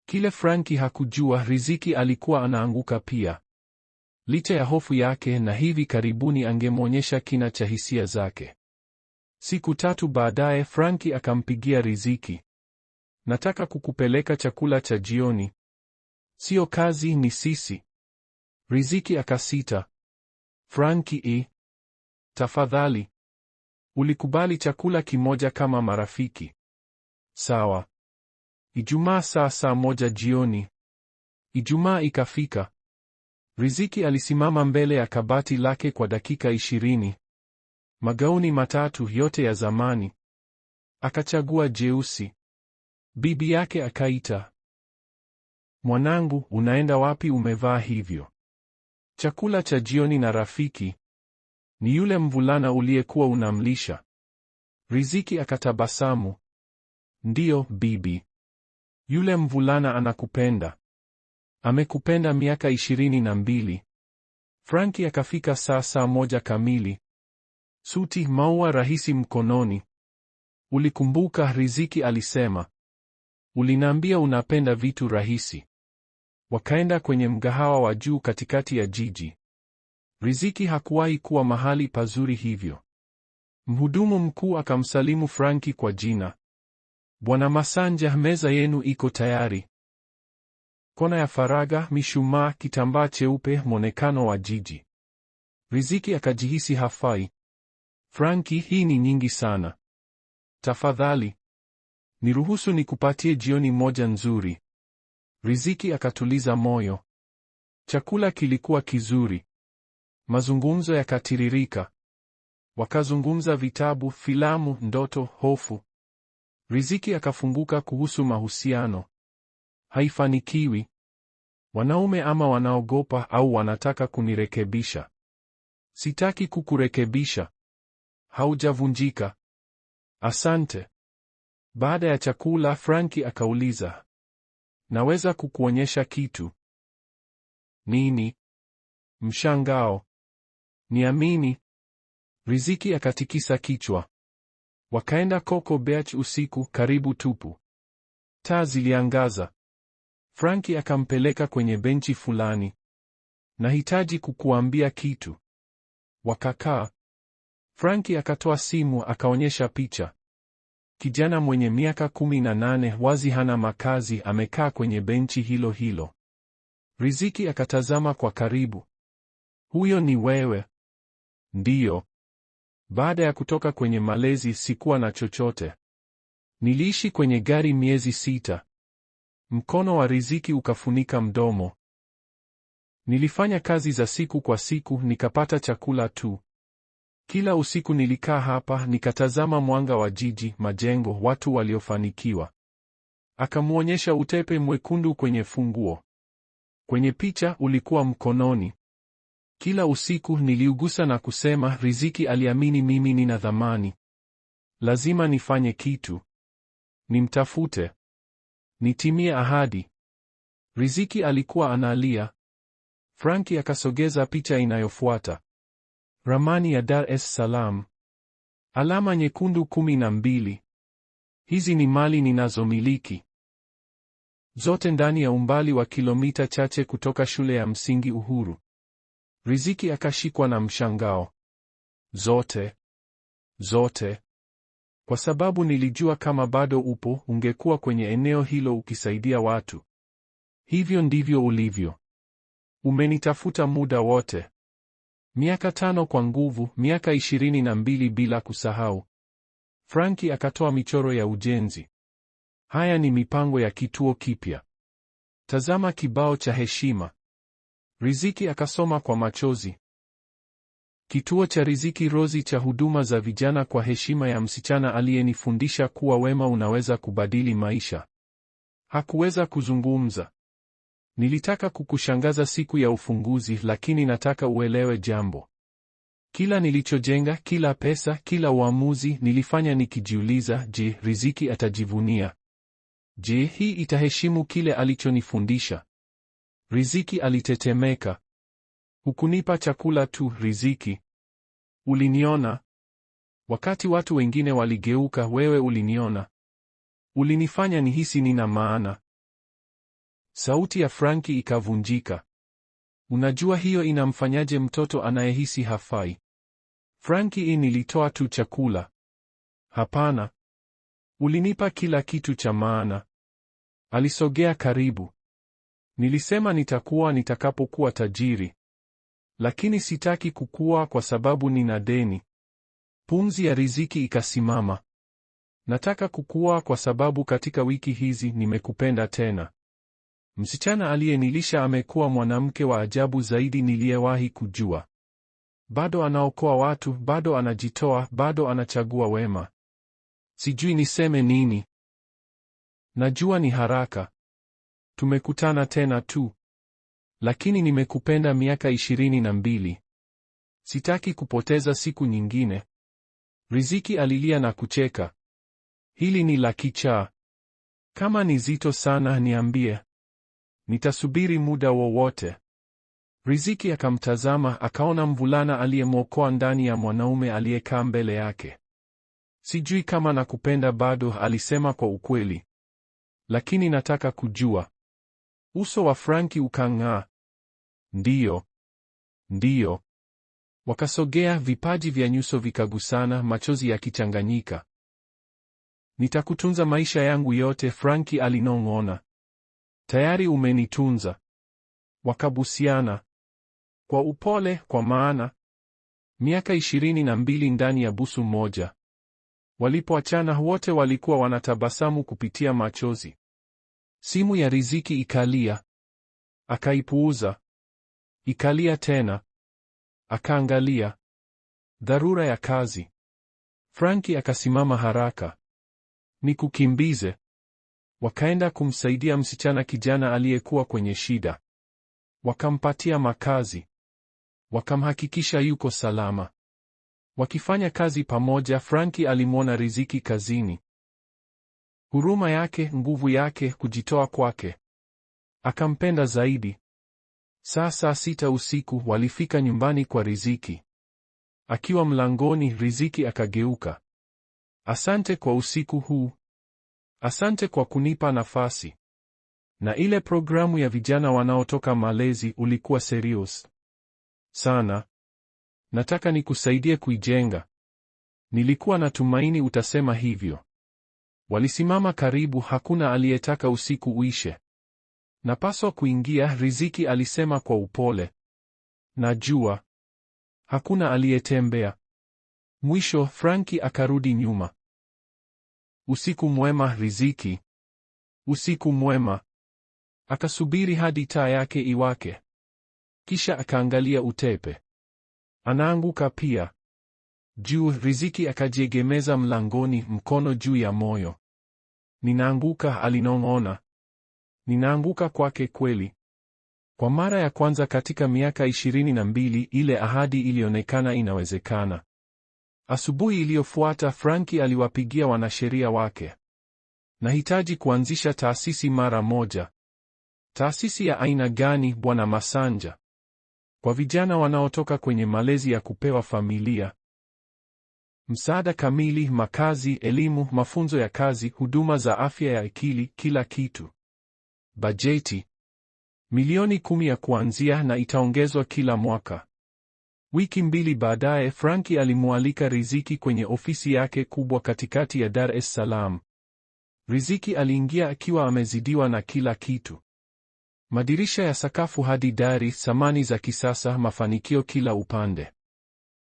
Kile Frankie hakujua, Riziki alikuwa anaanguka pia. Licha ya hofu yake, na hivi karibuni angemwonyesha kina cha hisia zake. Siku 3 baadaye, Frankie akampigia Riziki. Nataka kukupeleka chakula cha jioni. Sio kazi, ni sisi. Riziki akasita. Frankie, tafadhali. Ulikubali chakula kimoja kama marafiki. Sawa. Ijumaa saa 1 jioni. Ijumaa ikafika. Riziki alisimama mbele ya kabati lake kwa dakika 20. Magauni matatu, yote ya zamani. Akachagua jeusi. Bibi yake akaita. Mwanangu, unaenda wapi umevaa hivyo? Chakula cha jioni na rafiki. Ni yule mvulana uliyekuwa unamlisha. Riziki akatabasamu. Ndiyo, bibi. Yule mvulana anakupenda. Amekupenda miaka 22. Franki akafika saa 1 kamili. Suti, maua rahisi mkononi. Ulikumbuka, Riziki alisema. Uliniambia unapenda vitu rahisi. Wakaenda kwenye mgahawa wa juu katikati ya jiji. Riziki hakuwahi kuwa mahali pazuri hivyo. Mhudumu mkuu akamsalimu Franki kwa jina. Bwana Masanja, meza yenu iko tayari. Kona ya faraga, mishumaa, kitambaa cheupe, mwonekano wa jiji. Riziki akajihisi hafai. Franki, hii ni nyingi sana. Tafadhali, niruhusu nikupatie jioni moja nzuri. Riziki akatuliza moyo. Chakula kilikuwa kizuri. Mazungumzo yakatiririka. Wakazungumza vitabu, filamu, ndoto, hofu. Riziki akafunguka kuhusu mahusiano. Haifanikiwi. Wanaume ama wanaogopa au wanataka kunirekebisha. Sitaki kukurekebisha. Haujavunjika. Asante. Baada ya chakula, Franki akauliza, naweza kukuonyesha kitu? Nini? Mshangao. Niamini. Riziki akatikisa kichwa. Wakaenda Coco Beach usiku, karibu tupu. Taa ziliangaza. Franki akampeleka kwenye benchi fulani. Nahitaji kukuambia kitu. Wakakaa. Franki akatoa simu akaonyesha picha. Kijana mwenye miaka 18, wazi hana makazi, amekaa kwenye benchi hilo hilo. Riziki akatazama kwa karibu. Huyo ni wewe? Ndiyo. Baada ya kutoka kwenye malezi sikuwa na chochote. Niliishi kwenye gari miezi 6. Mkono wa Riziki ukafunika mdomo. Nilifanya kazi za siku kwa siku, nikapata chakula tu. Kila usiku nilikaa hapa nikatazama mwanga wa jiji, majengo, watu waliofanikiwa. Akamwonyesha utepe mwekundu kwenye funguo. Kwenye picha ulikuwa mkononi. Kila usiku niliugusa na kusema, Riziki aliamini mimi nina thamani. Lazima nifanye kitu. Nimtafute. Nitimie ahadi. Riziki alikuwa analia. Franki akasogeza picha inayofuata. Ramani ya Dar es Salaam. Alama nyekundu 12. Hizi ni mali ninazomiliki. Zote ndani ya umbali wa kilomita chache kutoka shule ya msingi Uhuru. Riziki akashikwa na mshangao. Zote. Zote. Kwa sababu nilijua kama bado upo, ungekuwa kwenye eneo hilo ukisaidia watu. Hivyo ndivyo ulivyo. Umenitafuta muda wote. Miaka 5 kwa nguvu, miaka 22 bila kusahau. Franki akatoa michoro ya ujenzi. Haya ni mipango ya kituo kipya. Tazama kibao cha heshima. Riziki akasoma kwa machozi. Kituo cha Riziki Rozi cha huduma za vijana kwa heshima ya msichana aliyenifundisha kuwa wema unaweza kubadili maisha. Hakuweza kuzungumza. Nilitaka kukushangaza siku ya ufunguzi, lakini nataka uelewe jambo. Kila nilichojenga, kila pesa, kila uamuzi, nilifanya nikijiuliza, je, Riziki atajivunia? Je, hii itaheshimu kile alichonifundisha? Riziki alitetemeka. Hukunipa chakula tu, Riziki. Uliniona. Wakati watu wengine waligeuka, wewe uliniona. Ulinifanya nihisi nina maana. Sauti ya Franki ikavunjika. Unajua hiyo inamfanyaje mtoto anayehisi hafai? Franki, nilitoa tu chakula. Hapana. Ulinipa kila kitu cha maana. Alisogea karibu. Nilisema nitakuwa nitakapokuwa tajiri. Lakini sitaki kukua kwa sababu nina deni. Pumzi ya Riziki ikasimama. Nataka kukua kwa sababu katika wiki hizi nimekupenda tena. Msichana aliyenilisha amekuwa mwanamke wa ajabu zaidi niliyewahi kujua. Bado anaokoa watu, bado anajitoa, bado anachagua wema. Sijui niseme nini. Najua ni haraka. Tumekutana tena tu. Lakini nimekupenda miaka 22. Sitaki kupoteza siku nyingine. Riziki alilia na kucheka. Hili ni la kichaa. Kama ni zito sana niambie. Nitasubiri muda wowote. Riziki akamtazama, akaona mvulana aliyemwokoa ndani ya mwanaume aliyekaa mbele yake. Sijui kama nakupenda bado, alisema kwa ukweli. Lakini nataka kujua. Uso wa Franki ukang'aa. Ndiyo. Ndiyo. Wakasogea, vipaji vya nyuso vikagusana, machozi yakichanganyika. Nitakutunza maisha yangu yote, Franki alinong'ona. Tayari umenitunza. Wakabusiana. Kwa upole, kwa maana. Miaka 22 ndani ya busu moja. Walipoachana wote walikuwa wanatabasamu kupitia machozi. Simu ya Riziki ikalia. Akaipuuza. Ikalia tena. Akaangalia. Dharura ya kazi. Franki akasimama haraka. Nikukimbize. Wakaenda kumsaidia msichana kijana aliyekuwa kwenye shida. Wakampatia makazi. Wakamhakikisha yuko salama. Wakifanya kazi pamoja, Franki alimwona Riziki kazini. Huruma yake, nguvu yake, kujitoa kwake. Akampenda zaidi. Saa 6 usiku walifika nyumbani kwa Riziki. Akiwa mlangoni, Riziki akageuka. Asante kwa usiku huu. Asante kwa kunipa nafasi. Na ile programu ya vijana wanaotoka malezi ulikuwa serious sana. Nataka nikusaidie kuijenga. Nilikuwa natumaini utasema hivyo. Walisimama karibu, hakuna aliyetaka usiku uishe. Napaswa kuingia, Riziki alisema kwa upole. Najua. Hakuna aliyetembea. Mwisho Franki akarudi nyuma. Usiku mwema, Riziki. Usiku mwema. Akasubiri hadi taa yake iwake. Kisha akaangalia utepe. Anaanguka pia. Juu, Riziki akajiegemeza mlangoni, mkono juu ya moyo. Ninaanguka, alinong'ona. Ninaanguka kwake kweli. Kwa mara ya kwanza katika miaka 22, ile ahadi ilionekana inawezekana. Asubuhi iliyofuata, Franki aliwapigia wanasheria wake. Nahitaji kuanzisha taasisi mara moja. Taasisi ya aina gani, Bwana Masanja? Kwa vijana wanaotoka kwenye malezi ya kupewa familia. Msaada kamili, makazi, elimu, mafunzo ya kazi, huduma za afya ya akili, kila kitu. Bajeti milioni 10 ya kuanzia na itaongezwa kila mwaka. Wiki 2 baadaye, Franki alimualika Riziki kwenye ofisi yake kubwa katikati ya Dar es Salaam. Riziki aliingia akiwa amezidiwa na kila kitu. Madirisha ya sakafu hadi dari, samani za kisasa, mafanikio kila upande.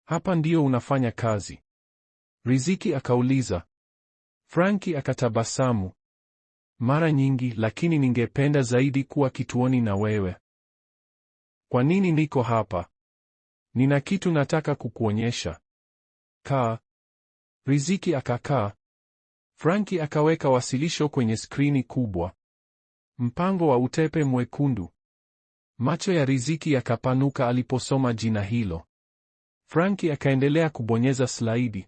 Hapa ndio unafanya kazi? Riziki akauliza. Franki akatabasamu. Mara nyingi, lakini ningependa zaidi kuwa kituoni na wewe. Kwa nini niko hapa? Nina kitu nataka kukuonyesha. Kaa. Riziki akakaa. Franki akaweka wasilisho kwenye skrini kubwa. Mpango wa utepe mwekundu. Macho ya Riziki yakapanuka aliposoma jina hilo. Franki akaendelea kubonyeza slaidi.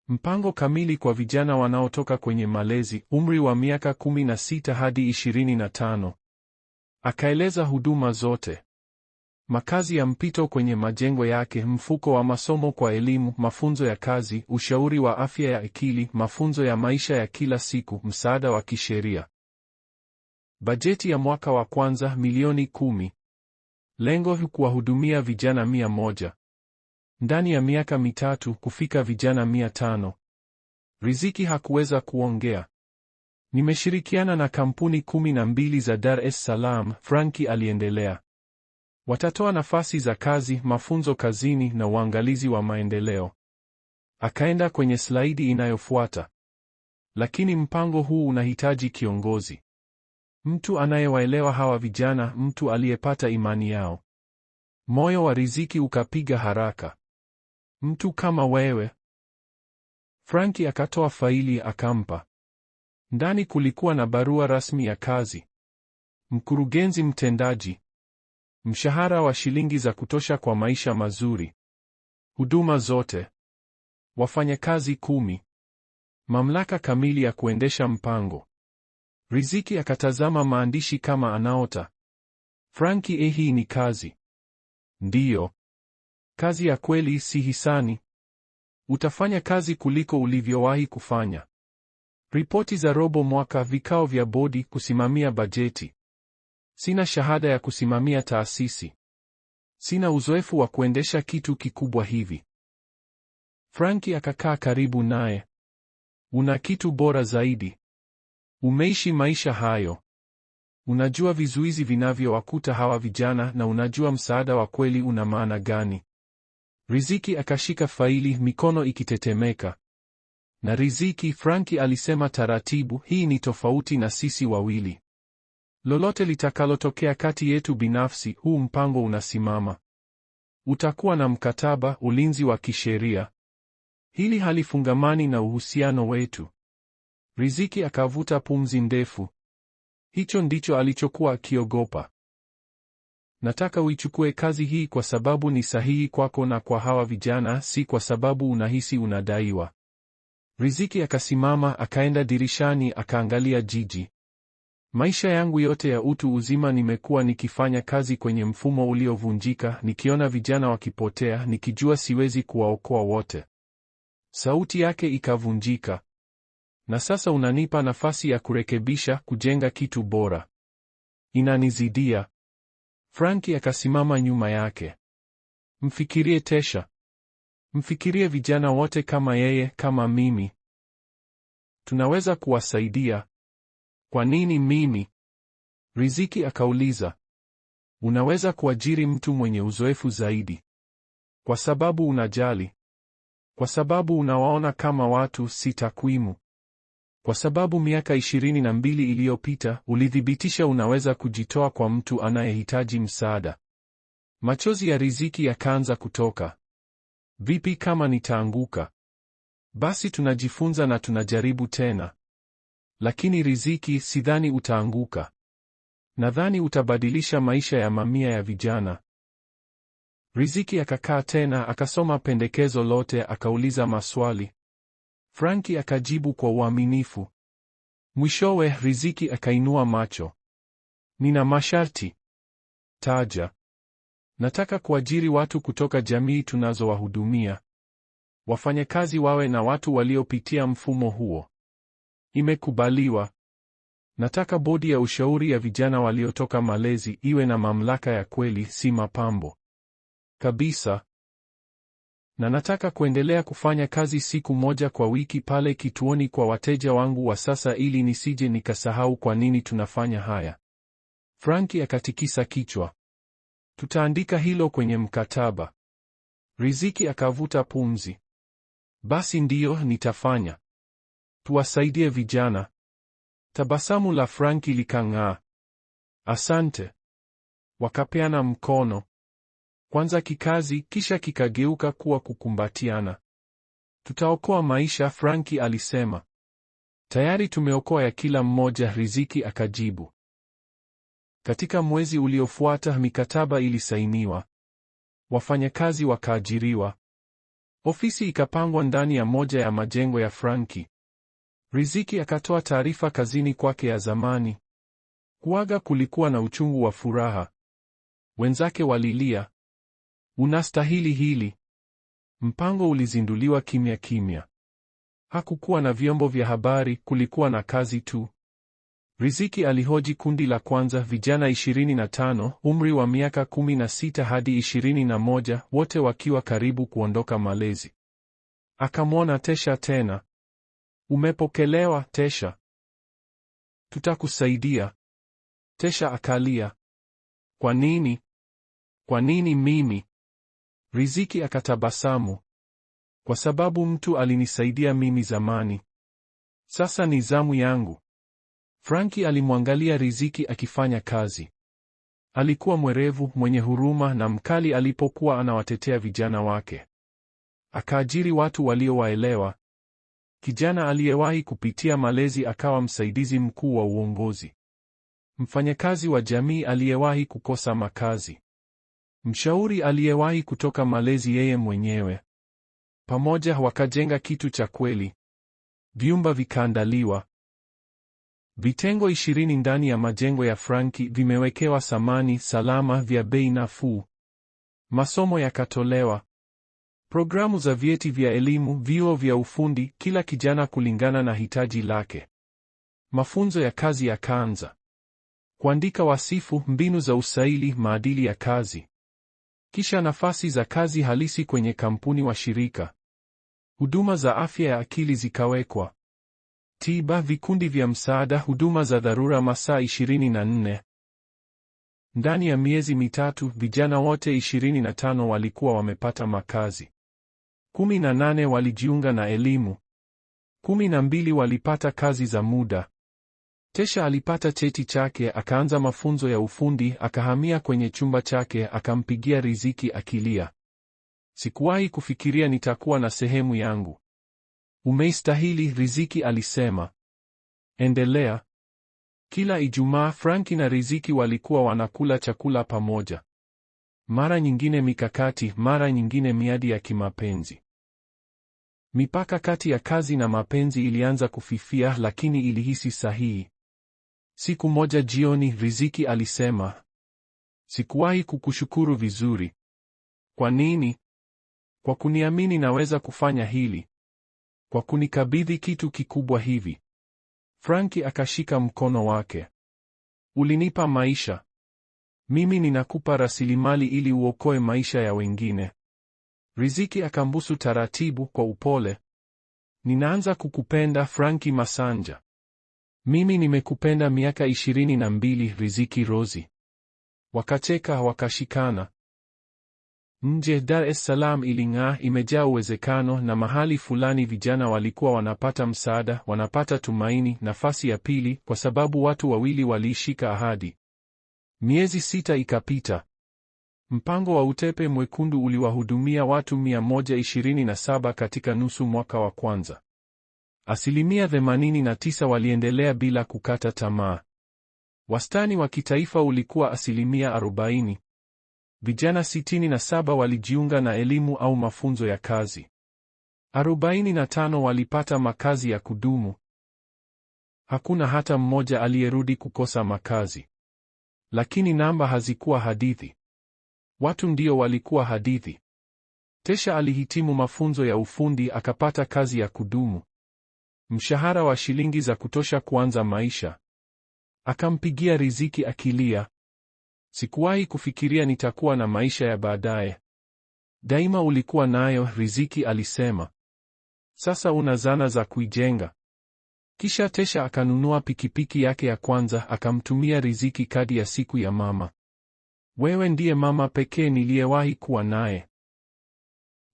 Mpango kamili kwa vijana wanaotoka kwenye malezi, umri wa miaka 16 hadi 25. Akaeleza huduma zote. Makazi ya mpito kwenye majengo yake, mfuko wa masomo kwa elimu, mafunzo ya kazi, ushauri wa afya ya akili, mafunzo ya maisha ya kila siku, msaada wa kisheria. Bajeti ya mwaka wa kwanza milioni 10. Lengo kuwahudumia vijana 100. Ndani ya miaka 3 kufika vijana 500. Riziki hakuweza kuongea. Nimeshirikiana na kampuni 12 za Dar es Salaam, Franki aliendelea. Watatoa nafasi za kazi, mafunzo kazini na uangalizi wa maendeleo. Akaenda kwenye slaidi inayofuata. Lakini mpango huu unahitaji kiongozi. Mtu anayewaelewa hawa vijana, mtu aliyepata imani yao. Moyo wa Riziki ukapiga haraka. Mtu kama wewe. Franki akatoa faili akampa. Ndani kulikuwa na barua rasmi ya kazi. Mkurugenzi mtendaji. Mshahara wa shilingi za kutosha kwa maisha mazuri. Huduma zote. Wafanyakazi 10. Mamlaka kamili ya kuendesha mpango. Riziki akatazama maandishi kama anaota. Frankie, hii ni kazi. Ndiyo. Kazi ya kweli, si hisani. Utafanya kazi kuliko ulivyowahi kufanya. Ripoti za robo mwaka, vikao vya bodi, kusimamia bajeti. Sina shahada ya kusimamia taasisi. Sina uzoefu wa kuendesha kitu kikubwa hivi. Frankie akakaa karibu naye. Una kitu bora zaidi. Umeishi maisha hayo. Unajua vizuizi vinavyowakuta hawa vijana na unajua msaada wa kweli una maana gani. Riziki akashika faili, mikono ikitetemeka. Na Riziki, Frankie alisema taratibu, hii ni tofauti na sisi wawili. Lolote litakalotokea kati yetu binafsi, huu mpango unasimama. Utakuwa na mkataba, ulinzi wa kisheria. Hili halifungamani na uhusiano wetu. Riziki akavuta pumzi ndefu. Hicho ndicho alichokuwa akiogopa. Nataka uichukue kazi hii kwa sababu ni sahihi kwako na kwa hawa vijana, si kwa sababu unahisi unadaiwa. Riziki akasimama, akaenda dirishani, akaangalia jiji. Maisha yangu yote ya utu uzima nimekuwa nikifanya kazi kwenye mfumo uliovunjika, nikiona vijana wakipotea, nikijua siwezi kuwaokoa wote. Sauti yake ikavunjika. Na sasa unanipa nafasi ya kurekebisha, kujenga kitu bora. Inanizidia. Frankie akasimama nyuma yake. Mfikirie Tesha. Mfikirie vijana wote kama yeye, kama mimi. Tunaweza kuwasaidia. Kwa nini mimi? Riziki akauliza. Unaweza kuajiri mtu mwenye uzoefu zaidi. Kwa sababu unajali. Kwa sababu unawaona kama watu, si takwimu. Kwa sababu miaka 22 iliyopita ulithibitisha unaweza kujitoa kwa mtu anayehitaji msaada. Machozi ya Riziki yakaanza kutoka. Vipi kama nitaanguka? Basi tunajifunza na tunajaribu tena. Lakini Riziki, sidhani utaanguka. Nadhani utabadilisha maisha ya mamia ya vijana. Riziki akakaa tena, akasoma pendekezo lote, akauliza maswali. Frankie akajibu kwa uaminifu. Mwishowe Riziki akainua macho. Nina masharti. Taja. Nataka kuajiri watu kutoka jamii tunazowahudumia. Wafanyakazi wawe na watu waliopitia mfumo huo. Imekubaliwa. Nataka bodi ya ushauri ya vijana waliotoka malezi iwe na mamlaka ya kweli, si mapambo. Kabisa. Na nataka kuendelea kufanya kazi siku moja kwa wiki pale kituoni kwa wateja wangu wa sasa ili nisije nikasahau kwa nini tunafanya haya. Frankie akatikisa kichwa. Tutaandika hilo kwenye mkataba. Riziki akavuta pumzi. Basi ndiyo, nitafanya. Tuwasaidie vijana. Tabasamu la Frankie likang'aa. Asante. Wakapeana mkono. Kwanza kikazi, kisha kikageuka kuwa kukumbatiana. Tutaokoa maisha, Frankie alisema. Tayari tumeokoa ya kila mmoja, Riziki akajibu. Katika mwezi uliofuata mikataba ilisainiwa. Wafanyakazi wakaajiriwa. Ofisi ikapangwa ndani ya moja ya majengo ya Frankie. Riziki akatoa taarifa kazini kwake ya zamani. Kuaga kulikuwa na uchungu wa furaha. Wenzake walilia. Unastahili hili. Mpango ulizinduliwa kimya kimya. Hakukuwa na vyombo vya habari, kulikuwa na kazi tu. Riziki alihoji kundi la kwanza, vijana 25, umri wa miaka 16 hadi 21, wote wakiwa karibu kuondoka malezi. Akamwona Tesha tena. Umepokelewa, Tesha. Tutakusaidia. Tesha akalia. Kwa nini? Kwa nini mimi? Riziki akatabasamu. Kwa sababu mtu alinisaidia mimi zamani. Sasa ni zamu yangu. Frankie alimwangalia Riziki akifanya kazi. Alikuwa mwerevu, mwenye huruma na mkali alipokuwa anawatetea vijana wake. Akaajiri watu waliowaelewa. Kijana aliyewahi kupitia malezi akawa msaidizi mkuu wa uongozi. Mfanyakazi wa jamii aliyewahi kukosa makazi. Mshauri aliyewahi kutoka malezi yeye mwenyewe. Pamoja wakajenga kitu cha kweli. Vyumba vikaandaliwa. Vitengo 20 ndani ya majengo ya Franki vimewekewa samani salama vya bei nafuu. Masomo yakatolewa. Programu za vyeti vya elimu, vyuo vya ufundi, kila kijana kulingana na hitaji lake. Mafunzo ya kazi yakaanza. Kuandika wasifu, mbinu za usaili, maadili ya kazi. Kisha nafasi za kazi halisi kwenye kampuni washirika. Huduma za afya ya akili zikawekwa. Tiba, vikundi vya msaada, huduma za dharura masaa 24. Ndani ya miezi mitatu, vijana wote 25 walikuwa wamepata makazi. 18 walijiunga na elimu. 12 walipata kazi za muda. Tesha alipata cheti chake, akaanza mafunzo ya ufundi, akahamia kwenye chumba chake, akampigia Riziki akilia. Sikuwahi kufikiria nitakuwa na sehemu yangu. Umeistahili, Riziki alisema. Endelea. Kila Ijumaa Franki na Riziki walikuwa wanakula chakula pamoja. Mara nyingine mikakati, mara nyingine miadi ya kimapenzi. Mipaka kati ya kazi na mapenzi ilianza kufifia, lakini ilihisi sahihi. Siku moja jioni, Riziki alisema, sikuwahi kukushukuru vizuri. Kwa nini? Kwa kuniamini naweza kufanya hili. Kwa kunikabidhi kitu kikubwa hivi. Franki akashika mkono wake. Ulinipa maisha. Mimi ninakupa rasilimali ili uokoe maisha ya wengine. Riziki akambusu taratibu kwa upole. Ninaanza kukupenda, Franki Masanja. Mimi nimekupenda miaka 22, Riziki Rozi. Wakacheka, wakashikana. Nje Dar es Salaam iling'aa, imejaa uwezekano, na mahali fulani vijana walikuwa wanapata msaada, wanapata tumaini, nafasi ya pili, kwa sababu watu wawili waliishika ahadi. Miezi 6 ikapita. Mpango wa Utepe Mwekundu uliwahudumia watu 127 katika nusu mwaka wa kwanza. 89% waliendelea bila kukata tamaa. Wastani wa kitaifa ulikuwa 40%. Vijana 67 walijiunga na elimu au mafunzo ya kazi. 45 walipata makazi ya kudumu. Hakuna hata mmoja aliyerudi kukosa makazi. Lakini namba hazikuwa hadithi. Watu ndio walikuwa hadithi. Tesha alihitimu mafunzo ya ufundi, akapata kazi ya kudumu. Mshahara wa shilingi za kutosha kuanza maisha. Akampigia Riziki akilia. Sikuwahi kufikiria nitakuwa na maisha ya baadaye. Daima ulikuwa nayo, Riziki alisema. Sasa una zana za kuijenga. Kisha Tesha akanunua pikipiki yake ya kwanza, akamtumia Riziki kadi ya siku ya mama. Wewe ndiye mama pekee niliyewahi kuwa naye.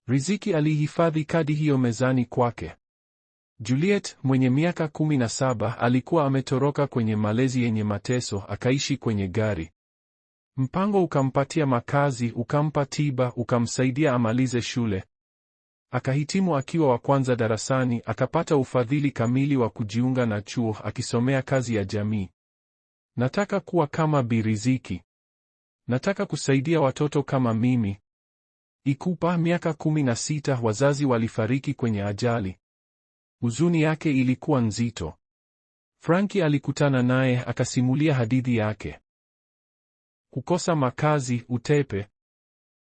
Riziki alihifadhi kadi hiyo mezani kwake. Juliet, mwenye miaka 17, alikuwa ametoroka kwenye malezi yenye mateso, akaishi kwenye gari. Mpango ukampatia makazi, ukampa tiba, ukamsaidia amalize shule. Akahitimu akiwa wa kwanza darasani, akapata ufadhili kamili wa kujiunga na chuo, akisomea kazi ya jamii. Nataka kuwa kama Bi Riziki. Nataka kusaidia watoto kama mimi. Ikupa miaka 16, wazazi walifariki kwenye ajali. Huzuni yake ilikuwa nzito. Franki alikutana naye, akasimulia hadithi yake. Kukosa makazi, Utepe.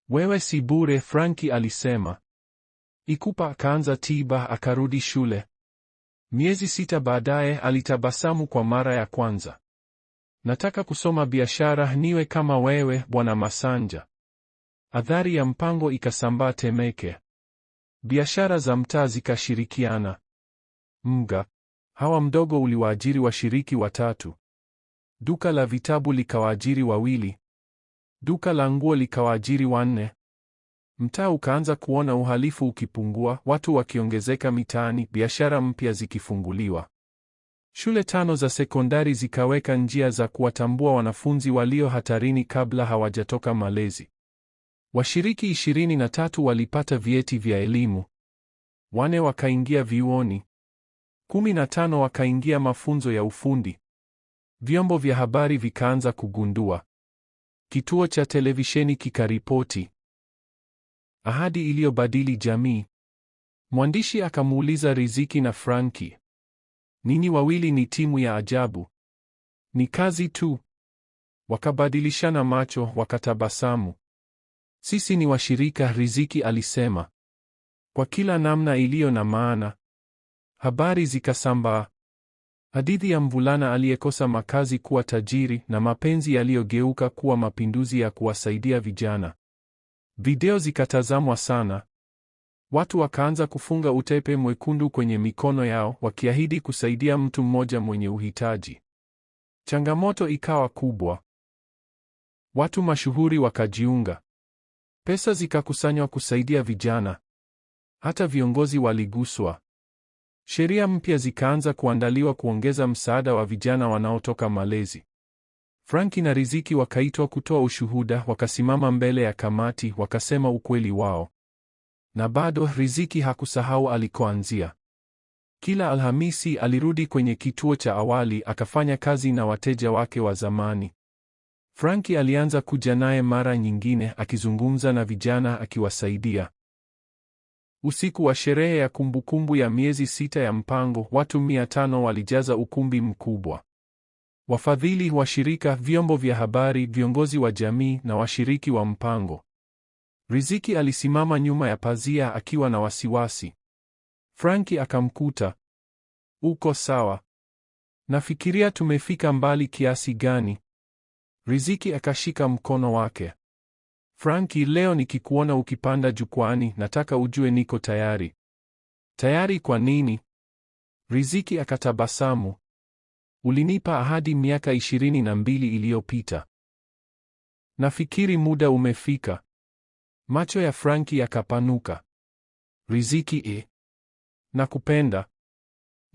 Wewe si bure, Franki alisema. Ikupa akaanza tiba, akarudi shule. Miezi 6 baadaye alitabasamu kwa mara ya kwanza. Nataka kusoma biashara, niwe kama wewe, Bwana Masanja. Athari ya mpango ikasambaa Temeke. Biashara za mtaa zikashirikiana. Mga Hawa mdogo uliwaajiri washiriki 3. Duka la vitabu likawaajiri 2. Duka la nguo likawaajiri 4. Mtaa ukaanza kuona uhalifu ukipungua, watu wakiongezeka mitaani, biashara mpya zikifunguliwa. Shule 5 za sekondari zikaweka njia za kuwatambua wanafunzi walio hatarini kabla hawajatoka malezi. Washiriki 23 walipata vyeti vya elimu. 4 wakaingia vyuoni. 15 wakaingia mafunzo ya ufundi. Vyombo vya habari vikaanza kugundua. Kituo cha televisheni kikaripoti. Ahadi iliyobadili jamii. Mwandishi akamuuliza Riziki na Franki, ninyi wawili ni timu ya ajabu. Ni kazi tu? Wakabadilishana macho, wakatabasamu. Sisi ni washirika, Riziki alisema, kwa kila namna iliyo na maana. Habari zikasambaa. Hadithi ya mvulana aliyekosa makazi kuwa tajiri na mapenzi yaliyogeuka kuwa mapinduzi ya kuwasaidia vijana. Video zikatazamwa sana. Watu wakaanza kufunga utepe mwekundu kwenye mikono yao, wakiahidi kusaidia mtu mmoja mwenye uhitaji. Changamoto ikawa kubwa. Watu mashuhuri wakajiunga. Pesa zikakusanywa kusaidia vijana. Hata viongozi waliguswa. Sheria mpya zikaanza kuandaliwa kuongeza msaada wa vijana wanaotoka malezi. Franki na Riziki wakaitwa kutoa ushuhuda, wakasimama mbele ya kamati, wakasema ukweli wao. Na bado Riziki hakusahau alikoanzia. Kila Alhamisi alirudi kwenye kituo cha awali, akafanya kazi na wateja wake wa zamani. Franki alianza kuja naye mara nyingine, akizungumza na vijana, akiwasaidia. Usiku wa sherehe ya kumbukumbu ya miezi 6 ya mpango, watu 500 walijaza ukumbi mkubwa. Wafadhili, washirika, vyombo vya habari, viongozi wa jamii na washiriki wa mpango. Riziki alisimama nyuma ya pazia akiwa na wasiwasi. Franki akamkuta. Uko sawa? Nafikiria tumefika mbali kiasi gani? Riziki akashika mkono wake. Franki, leo nikikuona ukipanda jukwani, nataka ujue niko tayari. Tayari kwa nini? Riziki akatabasamu. Ulinipa ahadi miaka 22 iliyopita. Nafikiri muda umefika. Macho ya Franki yakapanuka. Riziki, nakupenda.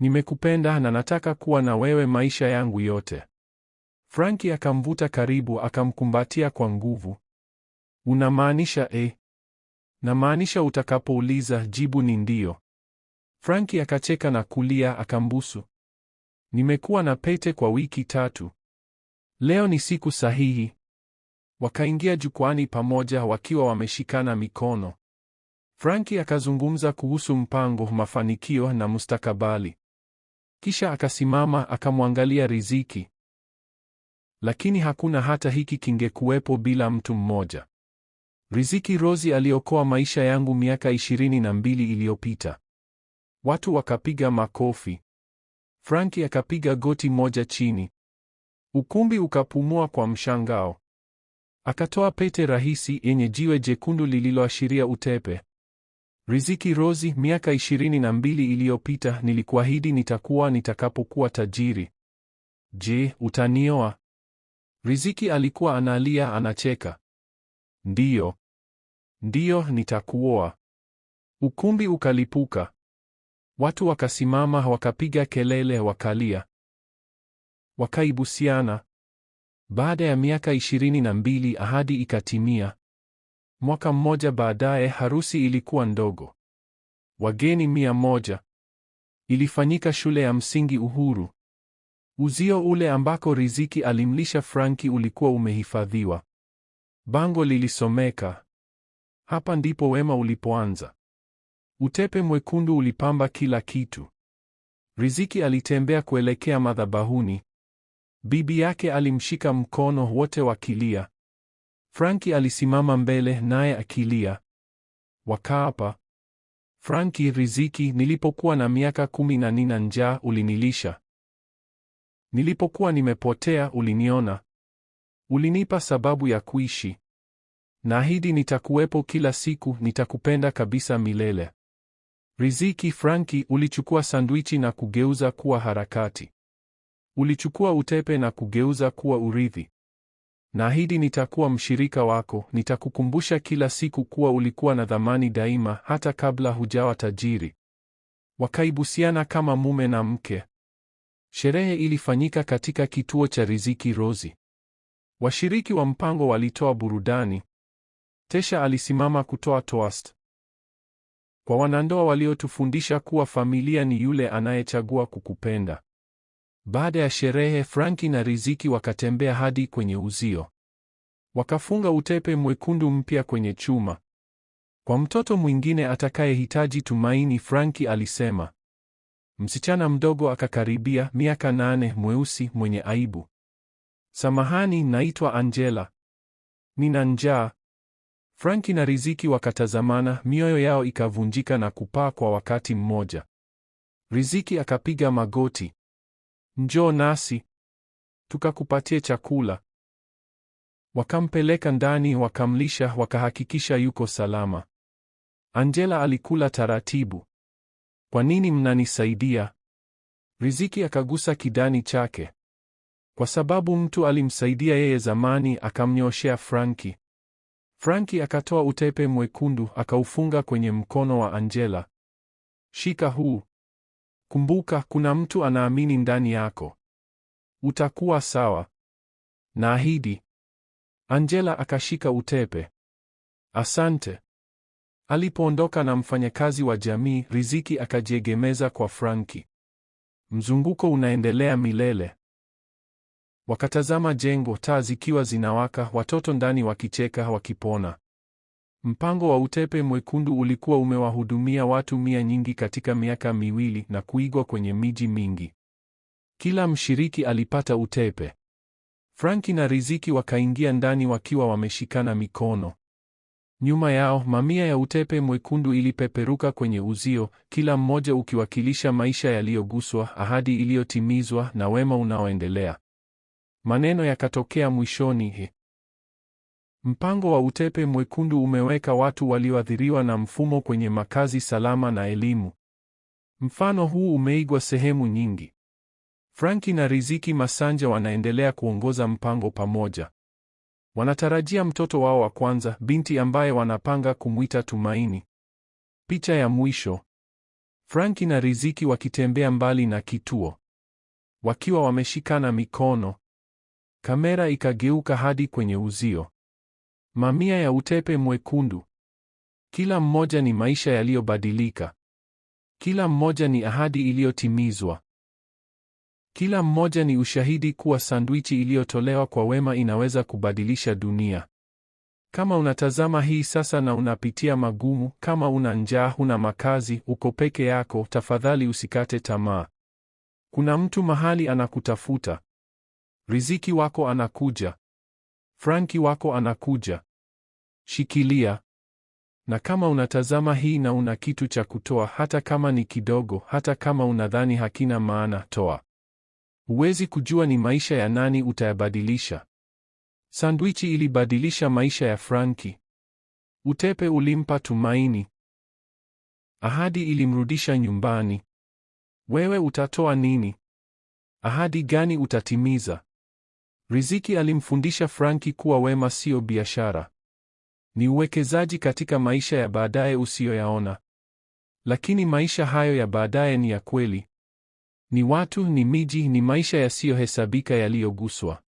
Nimekupenda na nataka kuwa na wewe maisha yangu yote. Franki akamvuta karibu, akamkumbatia kwa nguvu. Unamaanisha? Namaanisha utakapouliza, jibu ni ndio. Franki akacheka na kulia, akambusu. Nimekuwa na pete kwa wiki 3. Leo ni siku sahihi. Wakaingia jukwani pamoja wakiwa wameshikana mikono. Franki akazungumza kuhusu mpango, mafanikio na mustakabali. Kisha akasimama, akamwangalia Riziki. Lakini hakuna hata hiki kingekuwepo bila mtu mmoja. Riziki Rozi aliokoa maisha yangu miaka 22 iliyopita. Watu wakapiga makofi. Franki akapiga goti moja chini. Ukumbi ukapumua kwa mshangao. Akatoa pete rahisi yenye jiwe jekundu lililoashiria utepe. Riziki Rozi, miaka 22 iliyopita nilikuahidi nitakuwa nitakapokuwa tajiri. Je, utanioa? Riziki alikuwa analia, anacheka. Ndiyo. Ndiyo, nitakuoa. Ukumbi ukalipuka. Watu wakasimama, wakapiga kelele, wakalia. Wakaibusiana. Baada ya miaka 22 ahadi ikatimia. Mwaka mmoja baadaye harusi ilikuwa ndogo. Wageni 100. Ilifanyika shule ya msingi Uhuru. Uzio ule ambako Riziki alimlisha Franki ulikuwa umehifadhiwa. Bango lilisomeka, hapa ndipo wema ulipoanza. Utepe mwekundu ulipamba kila kitu. Riziki alitembea kuelekea madhabahuni. Bibi yake alimshika mkono, wote wakilia. Franki alisimama mbele naye akilia. Wakaapa. Franki, Riziki, nilipokuwa na miaka 10 na nina njaa ulinilisha. Nilipokuwa nimepotea uliniona. Ulinipa sababu ya kuishi. Naahidi nitakuwepo kila siku, nitakupenda kabisa milele. Riziki, Franki, ulichukua sandwichi na kugeuza kuwa harakati. Ulichukua utepe na kugeuza kuwa urithi. Naahidi nitakuwa mshirika wako, nitakukumbusha kila siku kuwa ulikuwa na thamani daima, hata kabla hujawa tajiri. Wakaibusiana kama mume na mke. Sherehe ilifanyika katika kituo cha Riziki Rozi. Washiriki wa mpango walitoa burudani. Tesha alisimama kutoa toast. Kwa wanandoa waliotufundisha kuwa familia ni yule anayechagua kukupenda. Baada ya sherehe, Franki na Riziki wakatembea hadi kwenye uzio. Wakafunga utepe mwekundu mpya kwenye chuma. Kwa mtoto mwingine atakayehitaji tumaini, Franki alisema. Msichana mdogo akakaribia, miaka 8, mweusi, mwenye aibu. Samahani, naitwa Angela. Nina njaa. Franki na Riziki wakatazamana, mioyo yao ikavunjika na kupaa kwa wakati mmoja. Riziki akapiga magoti. Njoo nasi tukakupatie chakula. Wakampeleka ndani, wakamlisha, wakahakikisha yuko salama. Angela alikula taratibu. Kwa nini mnanisaidia? Riziki akagusa kidani chake. Kwa sababu mtu alimsaidia yeye zamani, akamnyoshea Franki. Franki akatoa utepe mwekundu, akaufunga kwenye mkono wa Angela. Shika huu. Kumbuka, kuna mtu anaamini ndani yako. Utakuwa sawa. Naahidi. Angela akashika utepe. Asante. Alipoondoka na mfanyakazi wa jamii, Riziki akajiegemeza kwa Franki. Mzunguko unaendelea milele. Wakatazama jengo, taa zikiwa zinawaka, watoto ndani wakicheka, wakipona. Mpango wa utepe mwekundu ulikuwa umewahudumia watu 100 nyingi katika miaka miwili na kuigwa kwenye miji mingi. Kila mshiriki alipata utepe. Franki na Riziki wakaingia ndani wakiwa wameshikana mikono. Nyuma yao, mamia ya utepe mwekundu ilipeperuka kwenye uzio, kila mmoja ukiwakilisha maisha yaliyoguswa, ahadi iliyotimizwa na wema unaoendelea. Maneno yakatokea mwishoni. Mpango wa utepe mwekundu umeweka watu walioathiriwa na mfumo kwenye makazi salama na elimu. Mfano huu umeigwa sehemu nyingi. Franki na Riziki Masanja wanaendelea kuongoza mpango pamoja. Wanatarajia mtoto wao wa kwanza, binti ambaye wanapanga kumwita Tumaini. Picha ya mwisho. Franki na Riziki wakitembea mbali na kituo, wakiwa wameshikana mikono. Kamera ikageuka hadi kwenye uzio. Mamia ya utepe mwekundu. Kila mmoja ni maisha yaliyobadilika. Kila mmoja ni ahadi iliyotimizwa. Kila mmoja ni ushahidi kuwa sandwichi iliyotolewa kwa wema inaweza kubadilisha dunia. Kama unatazama hii sasa na unapitia magumu, kama una njaa, huna makazi, uko peke yako, tafadhali usikate tamaa. Kuna mtu mahali anakutafuta. Riziki wako anakuja. Franki wako anakuja. Shikilia. Na kama unatazama hii na una kitu cha kutoa, hata kama ni kidogo, hata kama unadhani hakina maana, toa. Huwezi kujua ni maisha ya nani utayabadilisha. Sandwichi ilibadilisha maisha ya Franki. Utepe ulimpa tumaini. Ahadi ilimrudisha nyumbani. Wewe utatoa nini? Ahadi gani utatimiza? Riziki alimfundisha Franki kuwa wema sio biashara. Ni uwekezaji katika maisha ya baadaye usiyoyaona. Lakini maisha hayo ya baadaye ni ya kweli. Ni watu, ni miji, ni maisha yasiyohesabika yaliyoguswa.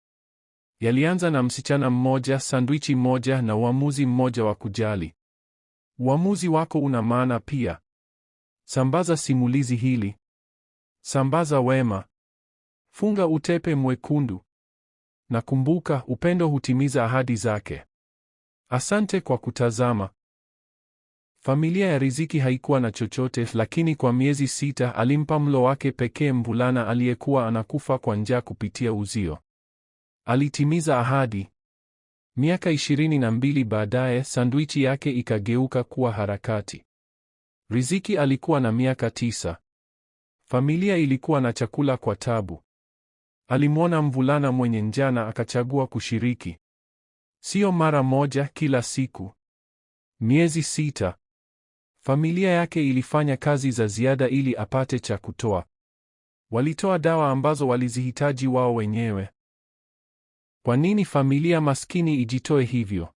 Yalianza na msichana mmoja, sandwichi moja na uamuzi mmoja wa kujali. Uamuzi wako una maana pia. Sambaza simulizi hili. Sambaza wema. Funga utepe mwekundu. Na kumbuka, upendo hutimiza ahadi zake. Asante kwa kutazama. Familia ya Riziki haikuwa na chochote, lakini kwa miezi 6 alimpa mlo wake pekee mvulana aliyekuwa anakufa kwa njaa kupitia uzio. Alitimiza ahadi. Miaka 22 baadaye, sandwichi yake ikageuka kuwa harakati. Riziki alikuwa na miaka 9. Familia ilikuwa na chakula kwa tabu. Alimwona mvulana mwenye njaa na akachagua kushiriki. Sio mara moja, kila siku. Miezi 6. Familia yake ilifanya kazi za ziada ili apate cha kutoa. Walitoa dawa ambazo walizihitaji wao wenyewe. Kwa nini familia maskini ijitoe hivyo?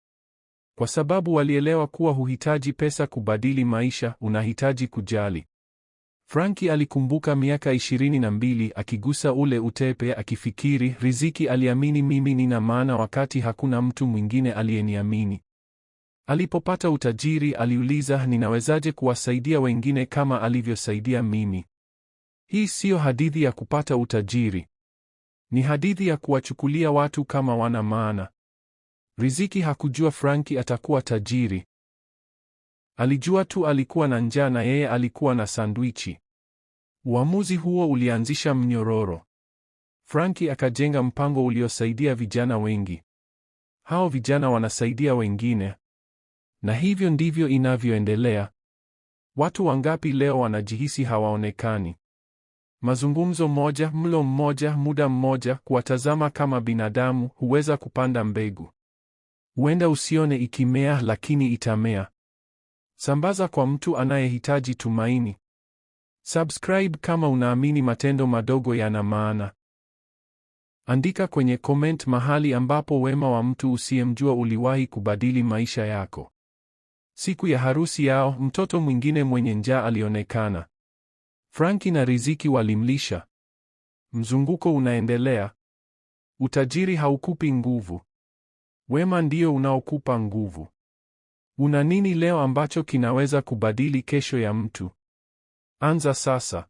Kwa sababu walielewa kuwa huhitaji pesa kubadili maisha, unahitaji kujali. Franki alikumbuka miaka 22 akigusa ule utepe akifikiri, Riziki aliamini mimi nina maana wakati hakuna mtu mwingine aliyeniamini. Alipopata utajiri aliuliza, ninawezaje kuwasaidia wengine kama alivyosaidia mimi? Hii siyo hadithi ya kupata utajiri. Ni hadithi ya kuwachukulia watu kama wana maana. Riziki hakujua Franki atakuwa tajiri. Alijua tu alikuwa na njaa na yeye alikuwa na sandwichi. Uamuzi huo ulianzisha mnyororo. Frankie akajenga mpango uliosaidia vijana wengi. Hao vijana wanasaidia wengine. Na hivyo ndivyo inavyoendelea. Watu wangapi leo wanajihisi hawaonekani? Mazungumzo moja, mlo mmoja, muda mmoja, kuwatazama kama binadamu, huweza kupanda mbegu. Huenda usione ikimea, lakini itamea. Sambaza kwa mtu anayehitaji tumaini. Subscribe kama unaamini matendo madogo yana maana. Andika kwenye comment mahali ambapo wema wa mtu usiyemjua uliwahi kubadili maisha yako. Siku ya harusi yao, mtoto mwingine mwenye njaa alionekana. Frankie na Riziki walimlisha. Mzunguko unaendelea. Utajiri haukupi nguvu. Wema ndio unaokupa nguvu. Una nini leo ambacho kinaweza kubadili kesho ya mtu? Anza sasa.